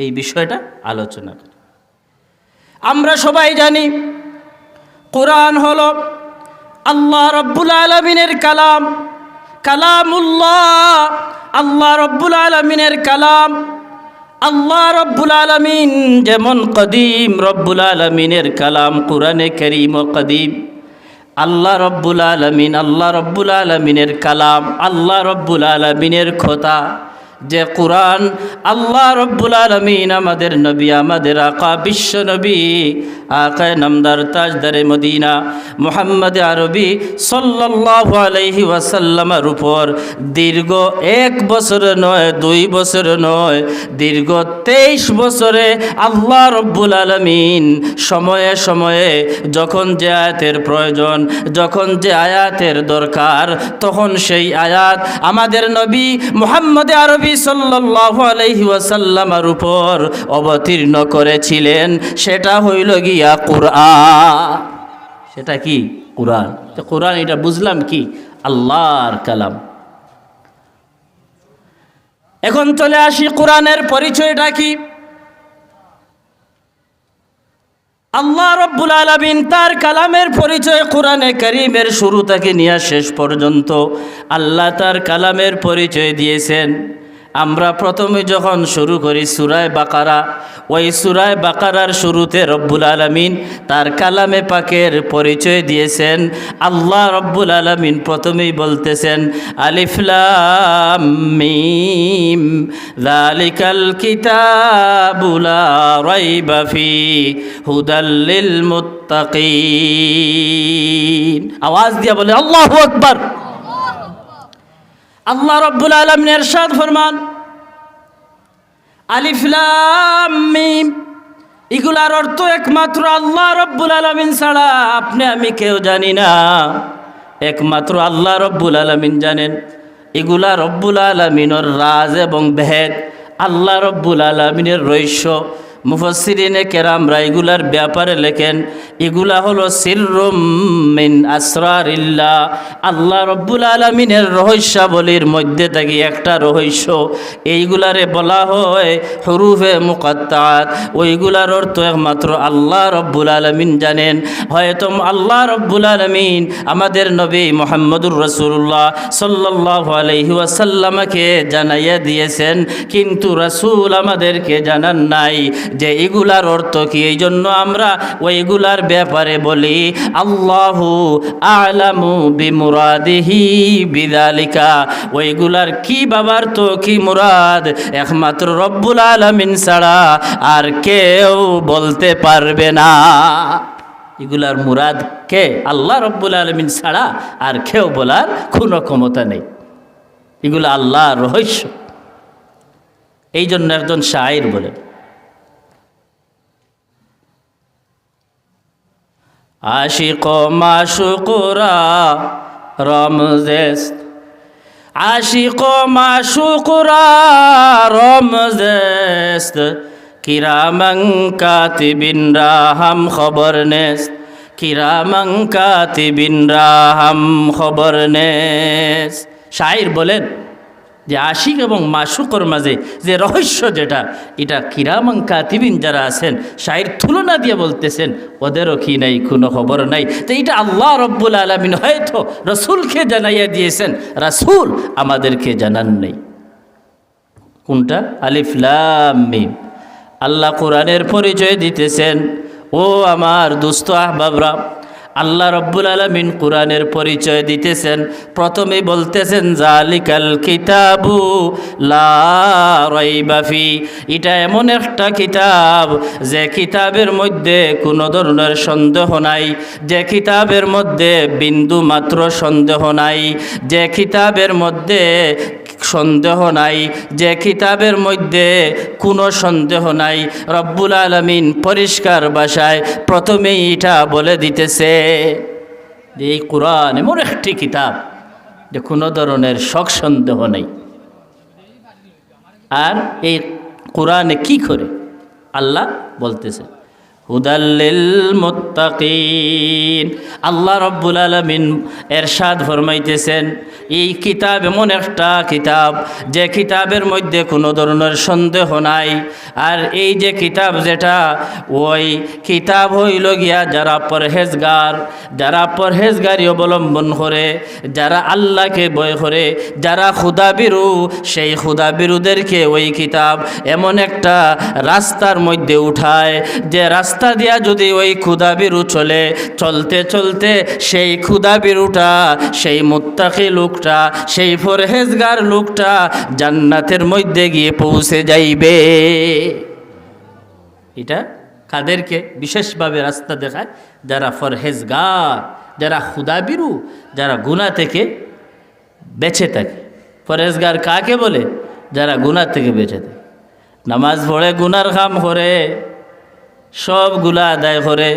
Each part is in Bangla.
এই বিষয়টা আলোচনা করি। আমরা সবাই জানি কোরআন হলো আল্লাহ রব্বুল আলামিনের কালাম, কালামুল্লাহ, আল্লাহ রব্বুল আলামিনের কালাম। আল্লাহ রব্বুল আলামিন যেমন কদিম, রব্বুল আলামিনের কালাম কোরআনে কারীম ও কদিম। আল্লাহ রব্বুল আলামিনের কালাম, আল্লাহ রব্বুল আলামিনের কথা যে কোরআন, আল্লাহ রব্বুল আলামিন আমাদের নবী, আমাদের আকা বিশ্ব নবী, আকায়ে নামদার তাজদারে মদিনা মুহাম্মদ আরবি সাল্লাল্লাহু আলাইহি ওয়াসাল্লামের উপর দীর্ঘ 1 বছর নয়, 2 বছর নয়, দীর্ঘ 23 বছরে আল্লাহ রব্বুল আলামিন সময়ে সময়ে যখন যে আয়াতের প্রয়োজন, যখন যে আয়াতের দরকার, তখন সেই আয়াত আমাদের নবী মুহাম্মদ আরবি সাল্লাল্লাহু আলাইহি ওয়াসাল্লামের উপর অবতীর্ণ করেছিলেন। সেটা হইল গিয়া কোরআন। সেটা কি? কোরআন। তো কোরআন এটা বুঝলাম কি? আল্লাহর কালাম। এখন চলে আসি কোরআনের পরিচয়টা কি। আল্লাহ রব্বুল আলামিন তার কালামের পরিচয় কোরআনে কারীমের শুরু থেকে নিয়ে শেষ পর্যন্ত আল্লাহ তার কালামের পরিচয় দিয়েছেন। আমরা প্রথমে যখন শুরু করি সূরা বাকারা, ওই সূরা বাকারার শুরুতে রব্বুল আলামিন তার কালামে পাকের পরিচয় দিয়েছেন। আল্লাহ রব্বুল আলামিন প্রথমেই বলতেছেন আলিফ লাম মিম যালিকাল কিতাবু লা রাইবা ফি হুদাল লিল মুত্তাকিন। আওয়াজ দিয়ে বলে আল্লাহু আকবার। আল্লাহ রব্বুল আলামিন ইরশাদ ফরমান আলিফ লাম মিম, এগুলার অর্থ একমাত্র আল্লাহ রব্বুল আলামিন ছাড়া আপনি আমি কেউ জানি না, একমাত্র আল্লাহ রব্বুল আলামিন জানেন। এগুলা রব্বুল আলামিনের রাজ এবং ভেদ, আল্লাহ রব্বুল আলামিনের রহস্য। মুফাসসিরিনে কেরামরা এগুলার ব্যাপারে লেখেন এগুলা হলো সিররুম মিন আসরারিল্লাহ, আল্লাহ রব্বুল আলামিনের রহস্যাবলীর মধ্যে থেকে একটা রহস্য। এইগুলারে বলা হয় হুরুফে মুকাত্তাত। ওইগুলার অর্থ একমাত্র আল্লাহ রব্বুল আলামিন জানেন। হয়তো আল্লাহ রব্বুল আলামিন আমাদের নবী মুহাম্মদুর রাসূলুল্লাহ সাল্লাল্লাহু আলাইহি ওয়াসাল্লামকে জানাইয়া দিয়েছেন, কিন্তু রাসূল আমাদেরকে জানান নাই যে এগুলার অর্থ কি। এই জন্য আমরা ওইগুলার ব্যাপারে বলি আল্লাহু আ'লামু বিমুরাদিহি বিযালিকা। ওইগুলার কি বাবার তো কি মুরাদ একমাত্র রব্বুল আলামিন ছাড়া আর কেউ বলতে পারবে না। এগুলার মুরাদ কে? আল্লাহ রব্বুল আলামিন ছাড়া আর কেউ বলার কোনো ক্ষমতা নেই। এগুলো আল্লাহর রহস্য। এই জন্য একজন শায়ের বলেন আশিক মাশুকরা রমজেস্ত, আশিক মাশুকরা রমজেস্ত, কিরামং কাতিবিন রাহাম খবর নেস্ত, কিরামং কাতিবিন রাহাম খবর নেস্ত। শায়ের বলেন যে আশিক এবং মাশুকর মাঝে যে রহস্য যেটা, এটা কিরামান কাতিবিন যারা আছেন, শায়ের তুলনা দিয়ে বলতেছেন ওদেরও কি নাই, কোনো খবর নাই। তো এটা আল্লাহ রব্বুল আলামিন হয়তো রাসূলকে জানাইয়া দিয়েছেন, রাসূল আমাদেরকে জানান নাই। কোনটা? আলিফ লাম মিম। আল্লাহ কোরআনের পরিচয় দিতেছেন। ও আমার দুস্থ আহবাবরা, আল্লাহ রব্বুল আলামিন কোরআনের পরিচয় দিতেছেন। প্রথমে বলতেছেন যালিকাল কিতাবু লা রাইবা ফি। এটা এমন একটা কিতাব যে কিতাবের মধ্যে কোনো ধরনের সন্দেহ নাই, যে কিতাবের মধ্যে বিন্দু মাত্র সন্দেহ নাই, যে কিতাবের মধ্যে সন্দেহ নাই, যে কিতাবের মধ্যে কোনো সন্দেহ নাই। রব্বুল আলামিন পরিষ্কার ভাষায় প্রথমেই এটা বলে দিতেছে যে এই কোরআন এমন একটি কিতাব যে কোনো ধরনের শক সন্দেহ নেই। আর এই কোরআনে কি করে আল্লাহ বলতেছে হুদাল্লিল মুত্তাকিন। আল্লাহ রাব্বুল আলামিন এরশাদ ফরমাইতেছেন, এই কিতাব এমন একটা কিতাব যে কিতাবের মধ্যে কোনো ধরনের সন্দেহ নাই। আর এই যে কিতাব যেটা, ওই কিতাব হইল গিয়া যারা পরহেজগারি অবলম্বন করে, যারা আল্লাহকে ভয় করে, যারা খুদাবিরু, সেই খুদাবিরুদেরকে ওই কিতাব এমন একটা রাস্তার মধ্যে উঠায় যে রাস্তা দিয়া যদি ওই খুদাবিরু চলতে চলতে সেই খুদাবিরুটা, সেই মুত্তাকি লোকটা, সেই পরহেজগার লোকটা জান্নাতের মধ্যে গিয়ে পৌঁছে যাইবে। এটা কাদেরকে বিশেষভাবে রাস্তা দেখায়? যারা পরহেজগার, যারা খুদাবিরু, যারা গুনাহ থেকে বেঁচে থাকে। পরহেজগার কাকে বলে? যারা গুনাহ থেকে বেঁচে থাকে, নামাজ পড়ে, গুনার কাম করে, সবগুলা আদায় করে,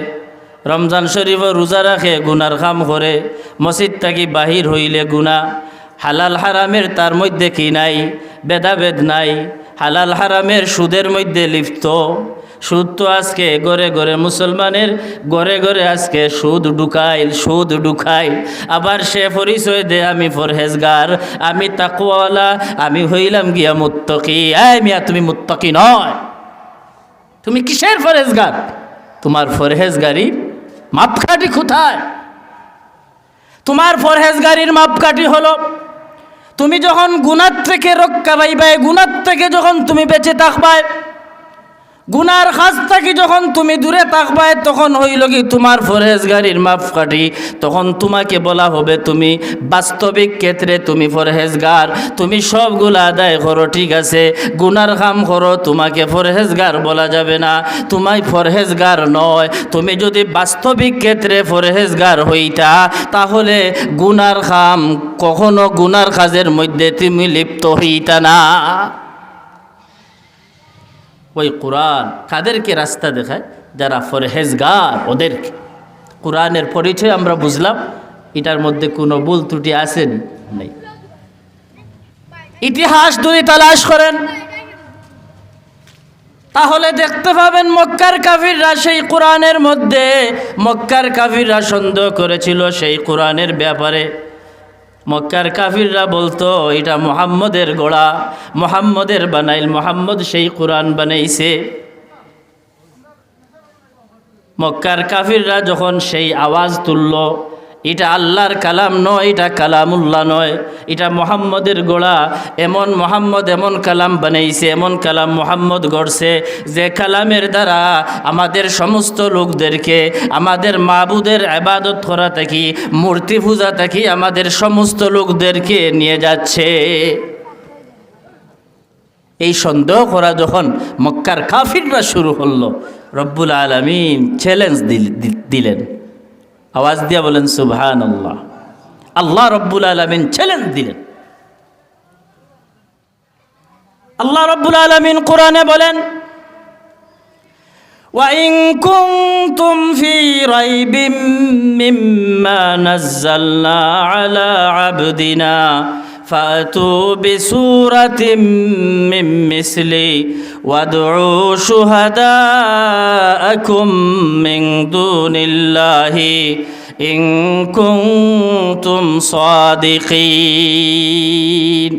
রমজান শরীফ রোজা রাখে, গুনার কাম করে, মসজিদ থাকি বাহির হইলে গুনাহ, হালাল হারামের তার মধ্যে কি নাই? ভেদাভেদ নাই। হালাল হারামের সুদের মধ্যে লিপ্ত। সুদ তো আজকে ঘরে ঘরে, মুসলমানের ঘরে ঘরে আজকে সুদ ঢুকাইল। আবার সে পরিচয় দে, আমি পরহেজগার, আমি তাকওয়ালা, আমি হইলাম গিয়া মুত্তাকি। এই মিয়া, তুমি মুত্তাকি নয়, তুমি কিসের পরহেজগার? তোমার পরহেজগারির মাপকাঠি কোথায়? তোমার পরহেজগারির মাপকাঠি হলো, তুমি যখন গুনাহ থেকে রক্ষা পাইবে, গুনাহ থেকে যখন তুমি বেঁচে থাকবে, গুনার কাজ থেকে যখন তুমি দূরে থাকবে, তখন হইল কি তোমার পরহেজগারির মাপকাঠি। তখন তোমাকে বলা হবে তুমি বাস্তবিক ক্ষেত্রে তুমি পরহেজগার, তুমি সবগুলা আদায় করো, ঠিক আছে, গুনার কাম করো, তোমাকে পরহেজগার বলা যাবে না, তোমায় পরহেজগার নয়। তুমি যদি বাস্তবিক ক্ষেত্রে পরহেজগার হইতা, তাহলে গুনার কাম, কখনো গুনার কাজের মধ্যে তুমি লিপ্ত হইতা না। ওই কোরআন কাদেরকে রাস্তা দেখায়? যারা পরহেজগার, ওদেরকে। কোরআনের পরিচয় আমরা বুঝলাম, এটার মধ্যে কোনো ভুল ত্রুটি আসেনি, নেই। ইতিহাস যদি তালাশ করেন তাহলে দেখতে পাবেন মক্কার কাফিররা সেই কোরআনের মধ্যে, মক্কার কাফিররা সন্দেহ করেছিল সেই কোরআনের ব্যাপারে। মক্কার কাফিররা বলতো এটা মুহাম্মদের গড়া, মুহাম্মদের বানাইল, মুহাম্মদ সেই কোরআন বানাইছে। মক্কার কাফিররা যখন সেই আওয়াজ তুলল, এটা আল্লাহর কালাম নয়, এটা কালামুল্লাহ নয়, এটা মুহাম্মদের গড়া, এমন মুহাম্মদ এমন কালাম বানাইছে, এমন কালাম মুহাম্মদ গড়ছে যে কালামের দ্বারা আমাদের সমস্ত লোকদেরকে, আমাদের মাবুদের ইবাদত করা থেকে, মূর্তি পূজা থেকে আমাদের সমস্ত লোকদেরকে নিয়ে যাচ্ছে। এই সন্দেহ করা যখন মক্কার কাফিররা শুরু হলো, রব্বুল আলামিন চ্যালেঞ্জ দিলেন। আওয়াজ দিয়া বলেন সুবহানাল্লাহ। আল্লাহ রব্বুল আলামিন চ্যালেঞ্জ দিলেন। আল্লাহ রব্বুল আলামিন কোরআনে বলেন, وَإِن كُنتُمْ فِي رَيْبٍ مِّمَّا نَزَّلْنَا عَلَى عَبْدِنَا فَأْتُوا بِسُورَةٍ مِّن مِّثْلِهِ وَادْعُوا شُهَدَاءَكُم مِّن دُونِ اللَّهِ إِن كُنتُمْ صَادِقِينَ।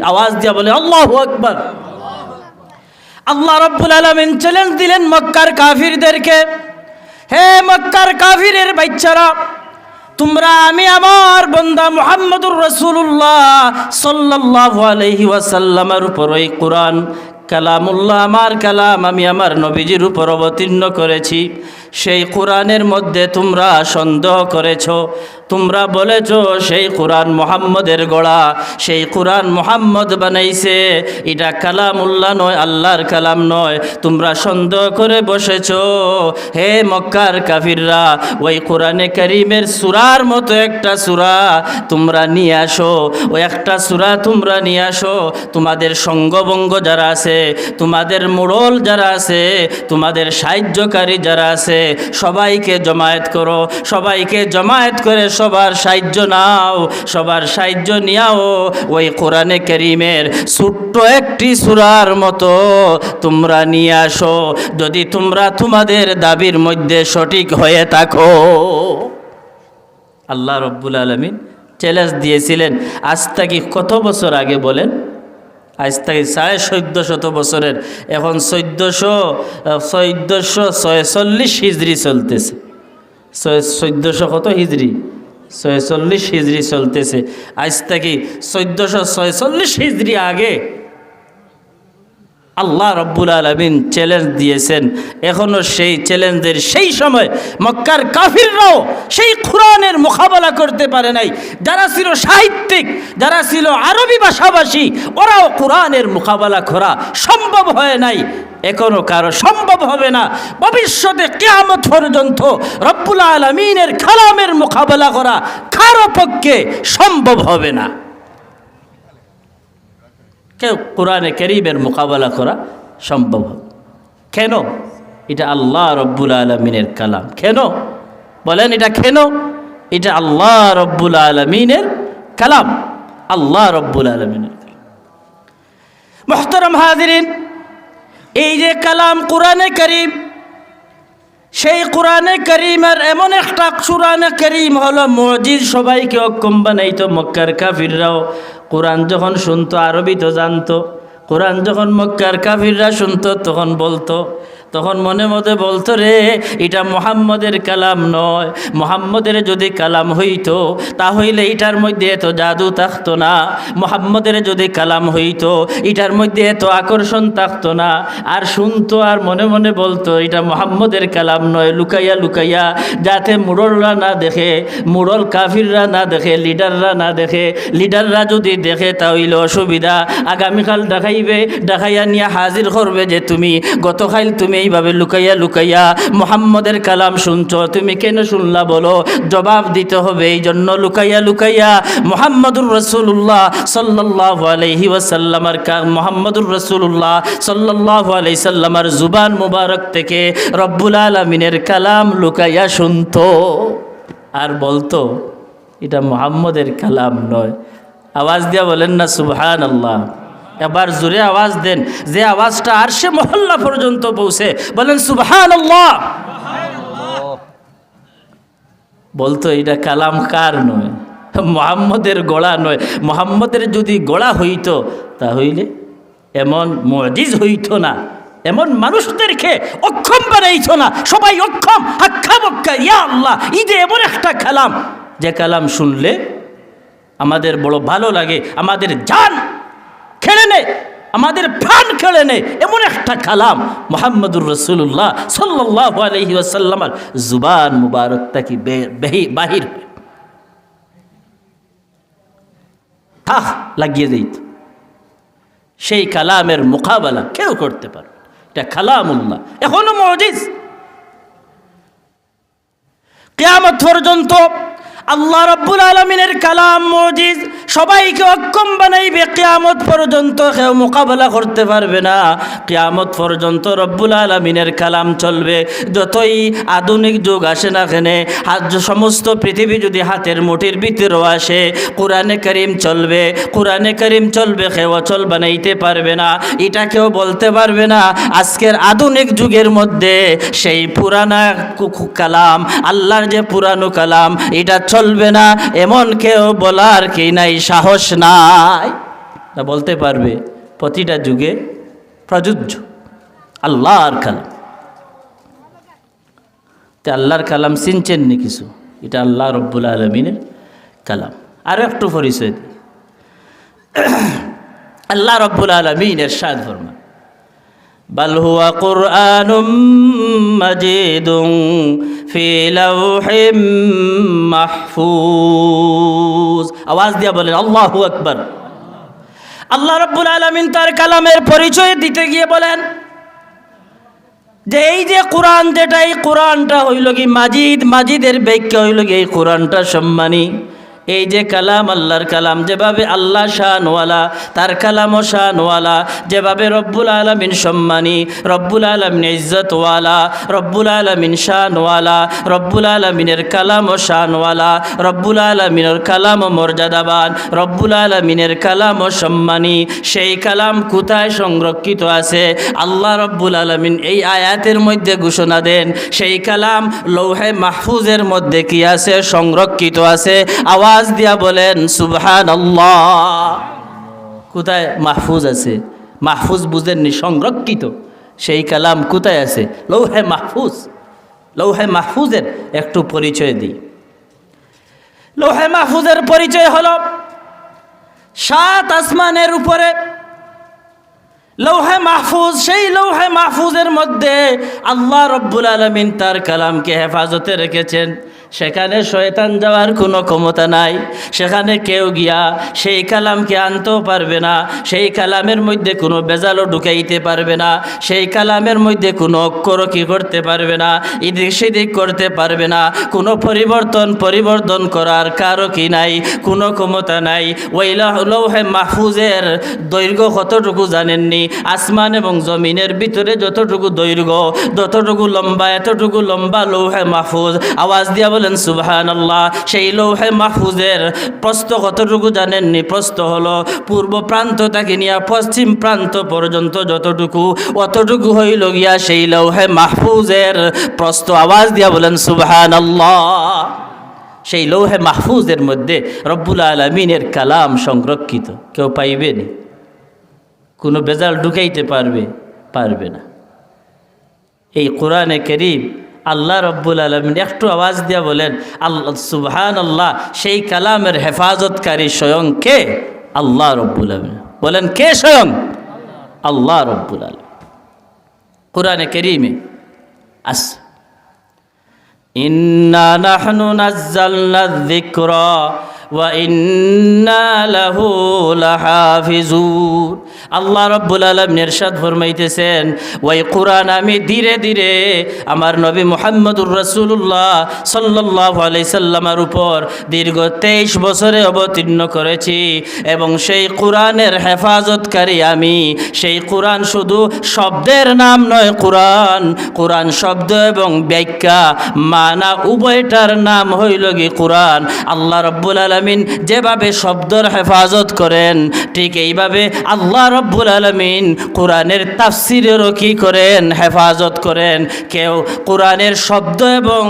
আওয়াজ দিয়া বলে আল্লাহু আকবার। আল্লাহ রাব্বুল আলামিন চ্যালেঞ্জ দিলেন মক্কার কাফিরদেরকে, হে মক্কার কাফিরের বাচ্চারা, তোমরা আমি আমার বান্দা মুহাম্মদুর রাসূলুল্লাহ সাল্লাল্লাহু আলাইহি ওয়াসাল্লামের উপর এই কোরআন কালামুল্লাহ, আমার কালাম, আমি আমার নবীজির উপর অবতীর্ণ করেছি। সেই কোরআনের মধ্যে তোমরা সন্দেহ করেছ, তোমরা বলেছ সেই কোরআন মুহাম্মদের গড়া, সেই কোরআন মুহাম্মদ বানাইছে, এটা কালামুল্লাহ নয়, আল্লাহর কালাম নয়। তোমরা সন্দেহ করে বসেছ। হে মক্কার কাফিররা, ওই কোরআনে কারীমের সূরার মতো একটা সূরা তোমরা নিয়ে আসো, ওই একটা সূরা তোমরা নিয়ে আসো। তোমাদের সঙ্গবঙ্গ যারা আছে, তোমাদের মোড়ল যারা আছে, তোমাদের সাহায্যকারী যারা আছে, সবাইকে জমায়েত করো, সবাইকে জমায়েত করে সবার সাহায্য নাও, সবার সাহায্য নিয়াও ওই কোরআনে কারীমের ছোট্ট একটি সূরার মতো তোমরা নিয়ে আসো, যদি তোমরা তোমাদের দাবির মধ্যে সঠিক হয়ে থাকো। আল্লাহ রব্বুল আলামিন চ্যালেঞ্জ দিয়েছিলেন আজ থেকে কত বছর আগে বলেন? আজ থেকে 1450 বছরের, এখন 1446 হিজরি চলতেছে। 1400 কত হিজরি? 46 হিজরি চলতেছে। আজ থেকে 1446 হিজরি আগে আল্লাহ রব্বুল আলামিন চ্যালেঞ্জ দিয়েছেন। এখনও সেই চ্যালেঞ্জের সেই সময় মক্কার কাফিররাও সেই কোরআনের মোকাবেলা করতে পারে নাই। যারা ছিল সাহিত্যিক, যারা ছিল আরবি ভাষাভাষী, ওরাও কোরআনের মোকাবেলা করা সম্ভব হয় নাই, এখনও কারো সম্ভব হবে না। ভবিষ্যতে কিয়ামত পর্যন্ত রব্বুল আলামিনের কালামের মোকাবেলা করা কারো পক্ষে সম্ভব হবে না। কেউ কোরআনে কারীমের মোকাবেলা করা সম্ভব হবে কেন? এটা আল্লাহ রব্বুল আলামিনের কালাম। কেন বলেন? এটা কেন? এটা আল্লাহ রব্বুল আলামিনের কালাম, আল্লাহ রব্বুল আলামিনের কালাম। মুহতারাম হাজিরিন, এই যে কালাম কোরআনে কারীম, সেই কোরআনে কারীমের এমন একটা কোরআনে কারীম হলো মুজিজ, সবাইকে অক্ষম বানাইতো। মক্কার কাফিররাও কোরআন যখন শুনতো, আরবি তো জানতো, কোরআন যখন মক্কার কাফিররা শুনতো তখন মনে মনে বলতো, রে এটা মুহাম্মদের কালাম নয়। মুহাম্মদের যদি কালাম হইতো তাহলে এটার মধ্যে এত জাদু থাকতো না, মুহাম্মদের যদি কালাম হইতো এটার মধ্যে এত আকর্ষণ থাকতো না। আর শুনতো আর মনে মনে বলতো এটা মুহাম্মদের কালাম নয়, লুকাইয়া লুকাইয়া, যাতে মুরলরা না দেখে, মুরল কাফিররা না দেখে, লিডাররা না দেখে। লিডাররা যদি দেখে তাহলে অসুবিধা, আগামীকাল দেখাইয়া নিয়ে হাজির করবে যে তুমি গতকাল তুমি এইভাবে লুকাইয়া লুকাইয়া মুহাম্মদের কালাম শুনছো, তুমি কেন শুনলা বলো? জবাব দিতে হবে। এই জন্য লুকাইয়া লুকাইয়া মুহাম্মদুর রাসূলুল্লাহ সাল্লাল্লাহু আলাইহি ওয়াসাল্লামের মুহাম্মদুর রাসূলুল্লাহ সাল্লাল্লাহু আলাইহি সাল্লামের জুবান মুবারক থেকে রব্বুল আলামিনের কালাম লুকাইয়া শুনতো আর বলতো এটা মুহাম্মদের কালাম নয়। আওয়াজ দিয়া বলেন না সুবহানাল্লাহ। এবার জোরে আওয়াজ দেন, যে আওয়াজটা আরশে মহল্লা পর্যন্ত পৌঁছে, বলেন সুবহানাল্লাহ। বলতো এটা কালাম কার নয়, মুহাম্মদের গড়া নয়। মুহাম্মদের যদি গড়া হইতো তাহলে এমন মুজিজ হইতো না, এমন মানুষদেরকে অক্ষম বানাইতো না। সবাই অক্ষম, হাক্কা বক্কা। ইয়া আল্লাহ, এই যে এমন একটা কালাম, যে কালাম শুনলে আমাদের বড় ভালো লাগে, আমাদের জান খেলে নে, আমাদের প্রাণ খেলে নে, এমন একটা কালাম মুহাম্মদুর রাসূলুল্লাহ সাল্লাল্লাহু আলাইহি ওয়াসাল্লামের জুবান মুবারকটা কি বাহির লাগিয়ে দিত। সেই কালামের মোকাবেলা কেউ করতে পারে, এটা কালামুল্লাহ, এখনো মুজিজ। কিয়ামত পর্যন্ত আল্লাহ রব্বুল আলামিনের কালাম মুজিজ, সবাইকে অক্ষম বানাইবে। কিয়ামত পর্যন্ত কেউ মোকাবেলা করতে পারবে না। কিয়ামত পর্যন্ত রব্বুল আলামিনের কালাম চলবে। যতই আধুনিক যুগ আসে না কেন, সমস্ত পৃথিবী যদি হাতের মুঠির ভিতরেও আসে, কোরআনে কারীম চলবে, কোরআনে কারীম চলবে, কেউ অচল বানাইতে পারবে না। এটা কেউ বলতে পারবে না আজকের আধুনিক যুগের মধ্যে সেই পুরানা কালাম, আল্লাহর যে পুরানো কালাম, এটা চলবে না, এমন কেউ বলার কি নাই, সাহস নাই। না বলতে পারবে প্রতিটা যুগে প্রযোজ্য আল্লাহর কালাম। তে আল্লাহর কালাম চিনছেন নি কিছু? এটা আল্লাহ রব্বুল আলামিনের কালাম। আরো একটু পরিচয় দিই। আল্লাহ রব্বুল আলামিন ইরশাদ ফরমান, বাল হুয়া কুরআনুম মাজিদুন ফি লাওহিম মাহফুজ। আওয়াজ দিয়া বলেন আল্লাহু আকবার। আল্লাহ রব্বুল আলামিন তার কালামের পরিচয় দিতে গিয়ে বলেন যে এই যে কোরআন, যেটা এই কোরআনটা হইল কি মাজিদ, মাজিদের ব্যাখ্যা হইল কি এই কোরআনটা সম্মানী। এই যে কালাম, আল্লাহর কালাম, যেভাবে আল্লাহ শানওয়ালা, তার কালামও শানওয়ালা, যেভাবে রব্বুল আলামিন সম্মানী, রব্বুল আলামিন ইজ্জতওয়ালা, রব্বুল আলামিন শানওয়ালা, রব্বুল আলামিনের কালামও শানওয়ালা, রব্বুল আলামিনের কালামও মর্যাদাবান, রব্বুল আলামিনের কালামও সম্মানী। সেই কালাম কোথায় সংরক্ষিত আছে? আল্লাহ রব্বুল আলামিন এই আয়াতের মধ্যে ঘোষণা দেন, সেই কালাম লৌহে মাহফুজের মধ্যে কি আছে? সংরক্ষিত আছে। আওয়াজ দিয়া বলেন সুবহানাল্লাহ। কোথায় মাহফুজ আছে? মাহফুজ বুঝেননি? সংরক্ষিত। সেই কালাম কোথায় আছে? লৌহে মাহফুজ। লৌহে মাহফুজের একটু পরিচয় দিই। লৌহে মাহফুজের পরিচয় হলো 7 আসমানের উপরে লৌহে মাহফুজ। সেই লৌহে মাহফুজের মধ্যে আল্লাহ রব্বুল আলামিন তার কালামকে হেফাজতে রেখেছেন। সেখানে শয়তান যাওয়ার কোনো ক্ষমতা নাই। সেখানে কেউ গিয়া সেই কালামকে আনতেও পারবে না। সেই কালামের মধ্যে কোনো বেজালও ঢুকাইতে পারবে না। সেই কালামের মধ্যে কোনো অক্ষরও কি করতে পারবে না, এদিক সেদিক করতে পারবে না। কোনো পরিবর্তন করার কারও কি নাই, কোনো ক্ষমতা নাই। ওই লৌহে মাহফুজের দৈর্ঘ্য কতটুকু জানেননি? আসমান এবং জমিনের ভিতরে যতটুকু দৈর্ঘ্য, যতটুকু লম্বা, এতটুকু লম্বা লৌহে মাহফুজ। আওয়াজ দিয়া বলেন সুবহানাল্লাহ। সেই লৌহে মাহফুজের প্রস্থ কতটুকু জানেননি? প্রস্থ হলো পূর্ব প্রান্ত থেকে নিয়ে পশ্চিম প্রান্ত পর্যন্ত যতটুকু, অতটুকু হইল গিয়া সেই লৌহে মাহফুজের প্রস্থ। আওয়াজ দিয়া বলেন সুবহানাল্লাহ। সেই লৌহে মাহফুজের মধ্যে রব্বুল আলামিনের কালাম সংরক্ষিত। কেউ পাইবেন? কোনো বেজাল ঢুকাইতে পারবে না। এই কোরআনে কারীম আল্লাহ রব্বুল আলামিন একটু আওয়াজ দিয়া বলেন আল্লাহ সুবহানাল্লাহ। সেই কালামের হেফাজতকারী স্বয়ং কে? আল্লাহ রব্বুল আলামিন। বলেন কে স্বয়ং? আল্লাহ রব্বুল আলামিন। কোরআনে কারীমে আছে ইন্না নাহনু নাযালনা যিকরা ওয়া ইন্না লাহু লাহাফিজুন। আল্লাহ রব্বুল আলামিন ইরশাদ ফরমাইতেছেন, ওই কোরআন আমি ধীরে ধীরে আমার নবী মুহাম্মদুর রাসূলুল্লাহ সাল্লাল্লাহু আলাইহি সাল্লামের উপর দীর্ঘ 23 বছরে অবতীর্ণ করেছি, এবং সেই কোরআনের হেফাজতকারী আমি। সেই কোরআন শুধু শব্দের নাম নয়, কোরআন শব্দ এবং ব্যাখ্যা, মানা উভয়টার নাম হইল কি কোরআন। আল্লাহ রব্বুল আলামিন যেভাবে শব্দর হেফাজত করেন, ঠিক এইভাবে আল্লাহ রব্বুল আলামিন কোরআনের তাফসিরেরও কি করেন? হেফাজত করেন। কেউ কোরআনের শব্দ এবং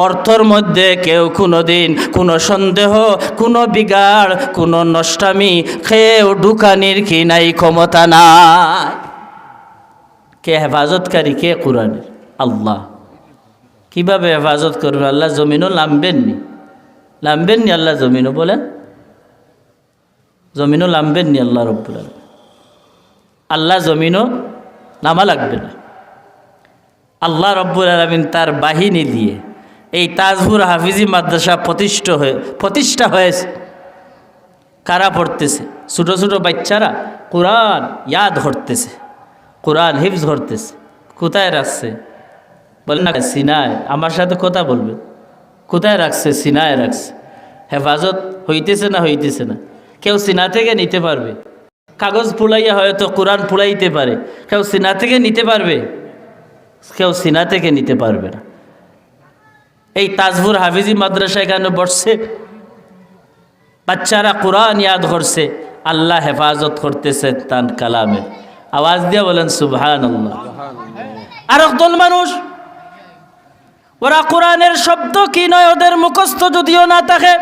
অর্থর মধ্যে কেউ কোনোদিন কোনো সন্দেহ, কোনো বিগাড়, কোনো নষ্টামি, কেউ ঢুকানির কি নাই, ক্ষমতা নাই। কে হেফাজতকারী? কে? কোরআনের আল্লাহ। কিভাবে হেফাজত করবে? আল্লাহ জমিনও নামবেননি আল্লাহ জমিনও, বলেন জমিনও নামবেননি আল্লাহ রব্বুল আলামিন। আল্লাহ জমিনও নামা লাগবে না। আল্লাহ রব্বুল আলামিন তার বাহিনী দিয়ে এই তাজপুর হাফিজি মাদ্রাসা প্রতিষ্ঠা হয়েছে। কারা পড়তেছে? ছোটো ছোটো বাচ্চারা কোরআন ইয়াদ করতেছে, কোরআন হিফজ করতেছে। কোথায় রাখছে? বলেন না সিনায়। আমার সাথে কথা বলবে। কোথায় রাখছে? সিনায় রাখছে। হেফাজত হইতেছে না? কেউ সিনা থেকে নিতে পারবে? কাগজ পুড়াইয়া হয়তো কোরআন পুড়াইতে পারে, কেউ সিনা থেকে নিতে পারবে? কেউ সিনা থেকে নিতে পারবে না। এই তাজপুর হাফিজি মাদ্রাসা এখানে বসছে, বাচ্চারা কোরআন ইয়াদ করছে, আল্লাহ হেফাজত করতেছে তার কালামে। আওয়াজ দিয়ে বলেন সুবহানাল্লাহ। আর একদল মানুষ, ওরা কোরআনের শব্দ কি নয় ওদের মুখস্থ যদিও না থাকে,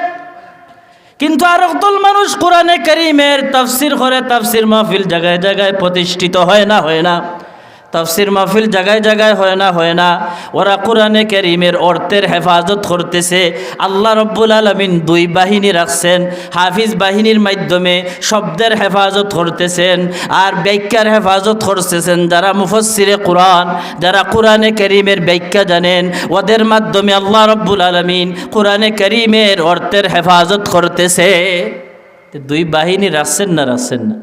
কিন্তু আর একদল মানুষ কোরআনে কারীমের তাফসির করে। তাফসির মাহফিল জায়গায় জায়গায় প্রতিষ্ঠিত হয় না। তাফসির মাহফিল জায়গায় জায়গায় হয় না। ওরা কোরআনে কারীমের অর্থের হেফাজত করতেছে। আল্লাহ রব্বুল আলামিন 2 বাহিনী রাখছেন। হাফিজ বাহিনীর মাধ্যমে শব্দের হেফাজত করতেছেন আর ব্যাখ্যার হেফাজত করতেছেন। যারা মুফাসসিরে কোরআন, যারা কোরআনে কারীমের ব্যাখ্যা জানেন, ওদের মাধ্যমে আল্লাহ রব্বুল আলামিন কোরআনে কারীমের অর্থের হেফাজত করতেছে। 2 বাহিনী রাখছেন না?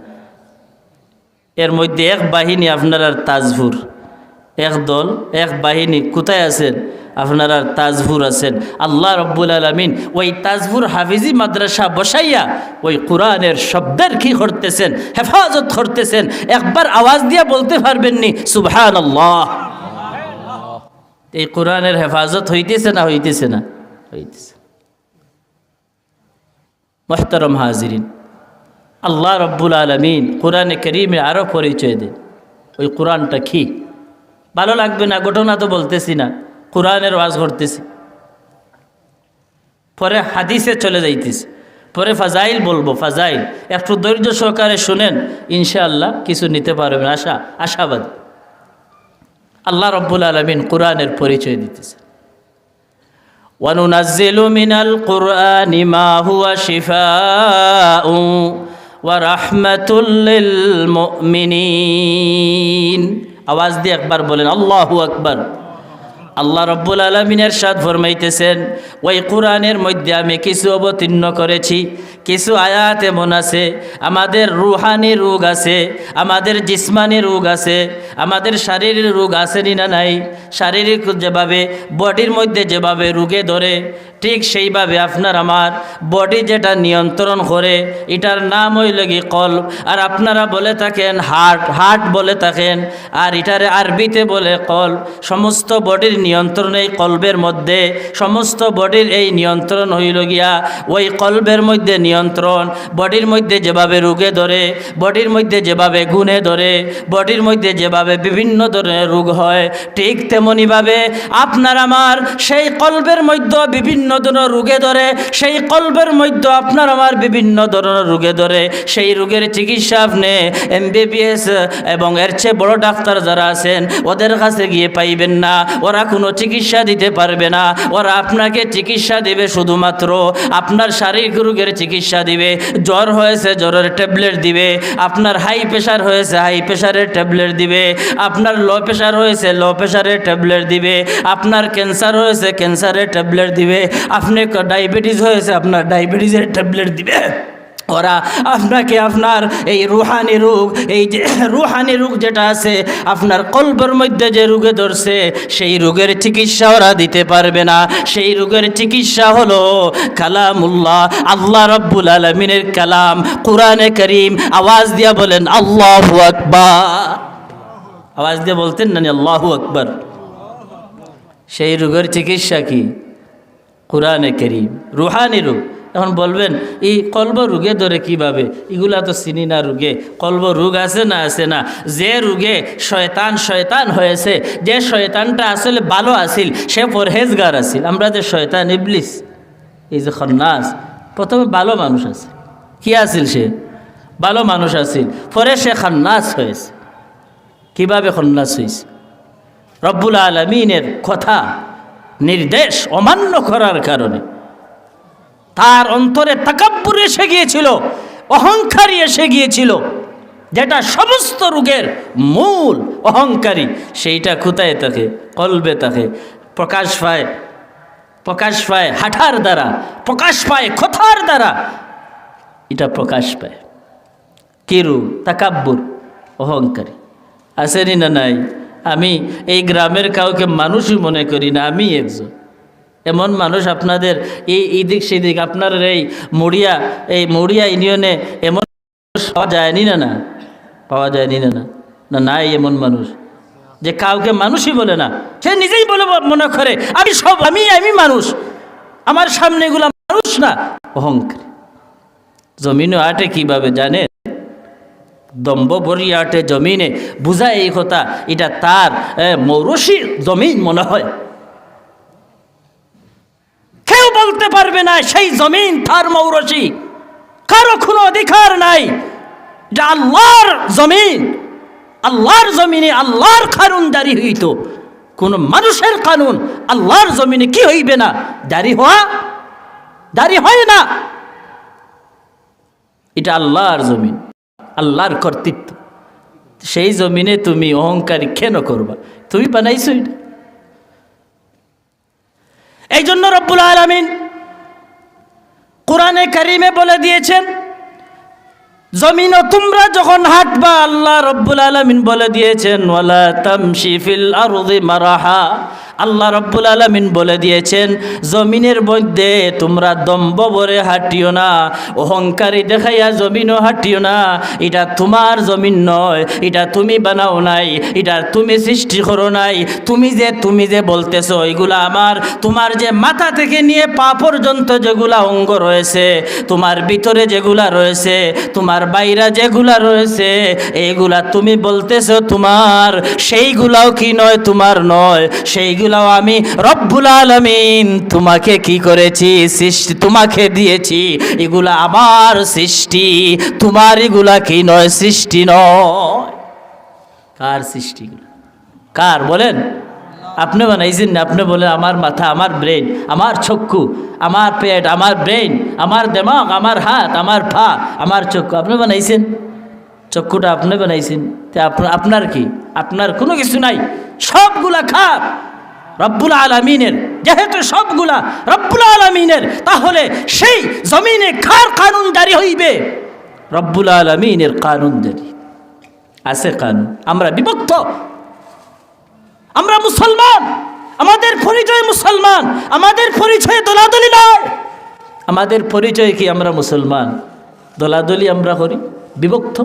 এর মধ্যে এক বাহিনী আপনার আর তাজপুর, এক দল, এক বাহিনী কোথায় আছেন? আপনারা তাজভুর আছেন, আল্লাহ রব্বুল আলামিন ওই তাজভুর হাফিজি মাদ্রাসা বসাইয়া ওই কোরআনের শব্দের কি করতেছেন, হেফাজত করতেছেন। একবার আওয়াজ দিয়ে বলতে পারবেননি সুবহানাল্লাহ? এই কোরআনের হেফাজত হইতেছে না হইতেছে না? হইতেছে। মুহতারাম হাজিরিন, আল্লাহ রব্বুল আলামিন কোরআনে কারীমে আরও পরিচয় দেন। ওই কোরআনটা কি? ভালো লাগবে না, ঘটনা তো বলতেছি না, কোরআনের ওয়াজ করতেছি, পরে হাদিসে চলে যাইতেছি, পরে ফাজাইল বলবো। ফাজাইল একটু ধৈর্য সহকারে শুনেন, ইনশাআল্লাহ কিছু নিতে পারবেন, আশাবাদ। আল্লাহ রব্বুল আলামিন কোরআনের পরিচয় দিতেছে। ওয়ানুনাজ্জিলু মিনাল কুরআনি মা হুয়া শিফাউন ওয়া রাহমাতুল লিল মুমিনিন। আওয়াজ দিয়ে একবার বলেন আল্লাহু আকবার। আল্লাহ রব্বুল আলামিনের ইরশাদ ফরমাইতেছেন, ওই কোরআনের মধ্যে আমি কিছু অবতীর্ণ করেছি, কিছু আয়াত এমন আছে, আমাদের রুহানি রোগ আছে, আমাদের জিসমানি রোগ আছে, আমাদের শারীরিক রোগ আছে না নাই? শারীরিক যেভাবে বডির মধ্যে যেভাবে রোগে ধরে, ঠিক সেইভাবে আপনার আমার বডি যেটা নিয়ন্ত্রণ করে, এটার নাম হইল কি কলব। আর আপনারা বলে থাকেন হার্ট বলে থাকেন, আর এটারে আরবিতে বলে কলব। সমস্ত বডির নিয়ন্ত্রণ এই কলবের মধ্যে, সমস্ত বডির এই নিয়ন্ত্রণ হইল গিয়া ওই কলবের মধ্যে নিয়ন্ত্রণ। বডির মধ্যে যেভাবে রোগে ধরে, বডির মধ্যে যেভাবে গুণে ধরে, বডির মধ্যে যেভাবে বিভিন্ন ধরনের রোগ হয়, ঠিক তেমনিভাবে আপনার আমার সেই কলবের মধ্যে বিভিন্ন ধরনের রোগে ধরে, সেই কলবের মধ্যে আপনার আমার বিভিন্ন ধরনের রোগে ধরে। সেই রোগের চিকিৎসা আপনি MBBS এবং এর চেয়ে বড় ডাক্তার যারা আছেন ওদের কাছে গিয়ে পাইবেন না। ওরা কোনো চিকিৎসা দিতে পারবে না। ওরা আপনাকে চিকিৎসা দেবে শুধুমাত্র আপনার শারীরিক রোগের চিকিৎসা দিবে। জ্বর হয়েছে জ্বরের ট্যাবলেট দিবে, আপনার হাই প্রেশার হয়েছে হাই প্রেশারের ট্যাবলেট দিবে, আপনার লো প্রেশার হয়েছে লো প্রেশারের ট্যাবলেট দিবে, আপনার ক্যান্সার হয়েছে ক্যান্সারের ট্যাবলেট দিবে, আপনি ডায়াবেটিস হয়েছে আপনার ডায়াবেটিসের ট্যাবলেট দিবে। ওরা আপনাকে আপনার এই রুহানি রোগ, এই যে রুহানি রোগ যেটা আছে আপনার কলবের মধ্যে যে রোগে ধরছে, সেই রোগের চিকিৎসা ওরা দিতে পারবে না। সেই রোগের চিকিৎসা হলো কালামুল্লাহ, আল্লাহ রব্বুল আলামিনের কালাম কোরআনে কারীম। আওয়াজ দিয়া বলেন আল্লাহু আকবার। আওয়াজ দিয়ে বলতেন না আল্লাহু আকবার। সেই রোগের চিকিৎসা কি? কোরআনে কারীম, রুহানি রোগ। এখন বলবেন এই কলব রোগে ধরে কিভাবে? এগুলা তো চিনি না রোগে। কলব রোগ আছে না? আছে না। যে রোগে শয়তান হয়েছে, যে শয়তানটা আসলে ভালো আছিল, সে পরহেজগার আছিল। আমরা যে শয়তান ইবলিস, এই যে খন্নাস, প্রথমে ভালো মানুষ আছে। কি আছিল? সে ভালো মানুষ আছিল, পরে সে খন্নাস হয়েছে। কিভাবে খন্নাস হয়েছে? রব্বুল আলামিনের কথা নির্দেশ অমান্য করার কারণে তার অন্তরে তাকাব্বুর এসে গিয়েছিল, অহংকারী এসে গিয়েছিল, যেটা সমস্ত রোগের মূল। অহংকারী সেইটা কোথায় থাকে? কলবে থাকে। প্রকাশ পায় হাঁটার দ্বারা, প্রকাশ পায় কথার দ্বারা, এটা প্রকাশ পায়। কি রোগ? তাকাব্বুর, অহংকারী। আসেনি না নাই? আমি এই গ্রামের কাউকে মানুষই মনে করি না, আমি একজন এমন মানুষ। আপনাদের এই এদিক সেদিক আপনার এই মড়িয়া ইউনিয়নে এমন পাওয়া যায়নি না? পাওয়া যায়নি না? নাই এমন মানুষ যে কাউকে মানুষই বলে না। সে নিজেই বলে মনে করে আমি মানুষ, আমার সামনে এগুলা মানুষ না। অহংকার। জমিনে আটে কিভাবে জানে? দম্ব ভরিয়া আটে জমিনে। বুঝায় এই কথা, এটা তার মৌরসি জমিন মনে হয়। কেউ বলতে পারবে না সেই জমিন তার মৌরসি। কারো কোনো অধিকার নাই। এটা আল্লাহর জমিন। আল্লাহর জমিনে আল্লাহর কানুন জারি হইত। কোন মানুষের কানুন আল্লাহর জমিনে কি হইবে না? জারি হয় না। এটা আল্লাহর জমিন, আল্লাহর কর্তৃত্ব। সেই জমিনে তুমি অহংকারী কেন করবা? তুমি বানাইছো এটা। এই জন্য রব্বুল আলামিন কোরআনে কারীমে বলে দিয়েছেন, জমিনও তোমরা যখন হাঁটবা, আল্লাহ রব্বুল আলামিন বলে দিয়েছেন ওয়ালা তামশি ফিল আরদি মারাহা, আল্লাহ রব্বুল আলামিন বলে দিয়েছেন, জমিনের মধ্যে তোমরা দম্ভ ভরে হাঁটিও না, অহংকারী দেখাইয়া জমিনও হাঁটিও না। এটা তোমার জমিন নয়, এটা তুমি বানাও নাই, এটা তুমি সৃষ্টি করো নাই। তুমি যে বলতেছো এগুলা আমার, তোমার যে মাথা থেকে নিয়ে পা পর্যন্ত যেগুলা অঙ্গ রয়েছে, তোমার ভিতরে যেগুলা রয়েছে, তোমার বাইরে যেগুলা রয়েছে, এইগুলা তুমি বলতেছো তোমার, সেইগুলাও কি নয় তোমার নয়, সেইগুলাও আমি রব্বুল আলামিন তোমাকে কি করেছি, সৃষ্টি তোমাকে দিয়েছি, এগুলা আমার সৃষ্টি, তোমার এগুলা কি নয়, সৃষ্টি নয়। কার সৃষ্টি? কার বলেন? আপনি বানাইছেন না? আপনি বলেন আমার মাথা, আমার ব্রেন, আমার চক্ষু, আমার পেট, আমার ব্রেন, আমার দিমাগ, আমার হাত, আমার পা, আমার চক্ষু আপনি বানাইছেন? চক্ষুটা আপনি বানাইছেন, আপনার কি? আপনার কোনো কিছু নাই, সবগুলা খাপ রব্বুল আলামিনের। যেহেতু সবগুলা রব্বুল আলামিনের, তাহলে সেই জমিনে কার কানুন জারি হইবে? রব্বুল আলামিনের কানুন জারি আছে। কানুন আমরা বিভক্ত, আমরা মুসলমান, আমাদের পরিচয় মুসলমান, আমাদের পরিচয় দলাদলি নয়। আমাদের পরিচয় কি? আমরা মুসলমান, দলাদলি আমরা করি, বিভক্ত।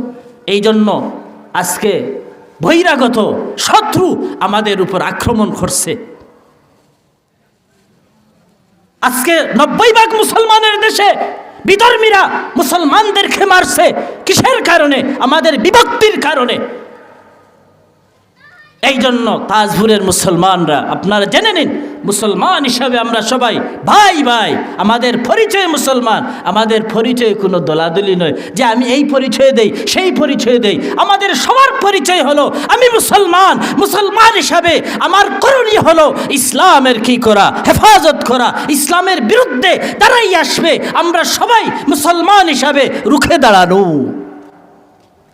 এই জন্য আজকে বহিরাগত শত্রু আমাদের উপর আক্রমণ করছে। আজকে 90% মুসলমানের দেশে বিধর্মীরা মুসলমানদেরকে মারছে। কিসের কারণে? আমাদের বিভক্তির কারণে। এই জন্য তাজপুরের মুসলমানরা আপনারা জেনে নিন, মুসলমান হিসাবে আমরা সবাই ভাই ভাই, আমাদের পরিচয় মুসলমান। আমাদের পরিচয় কোনো দলাদলি নয় যে আমি এই পরিচয় দেই, সেই পরিচয় দেই। আমাদের সবার পরিচয় হলো আমি মুসলমান। মুসলমান হিসাবে আমার করণীয় হলো ইসলামের কি করা, হেফাজত করা। ইসলামের বিরুদ্ধে দাঁড়াই আসবে, আমরা সবাই মুসলমান হিসাবে রুখে দাঁড়ানো,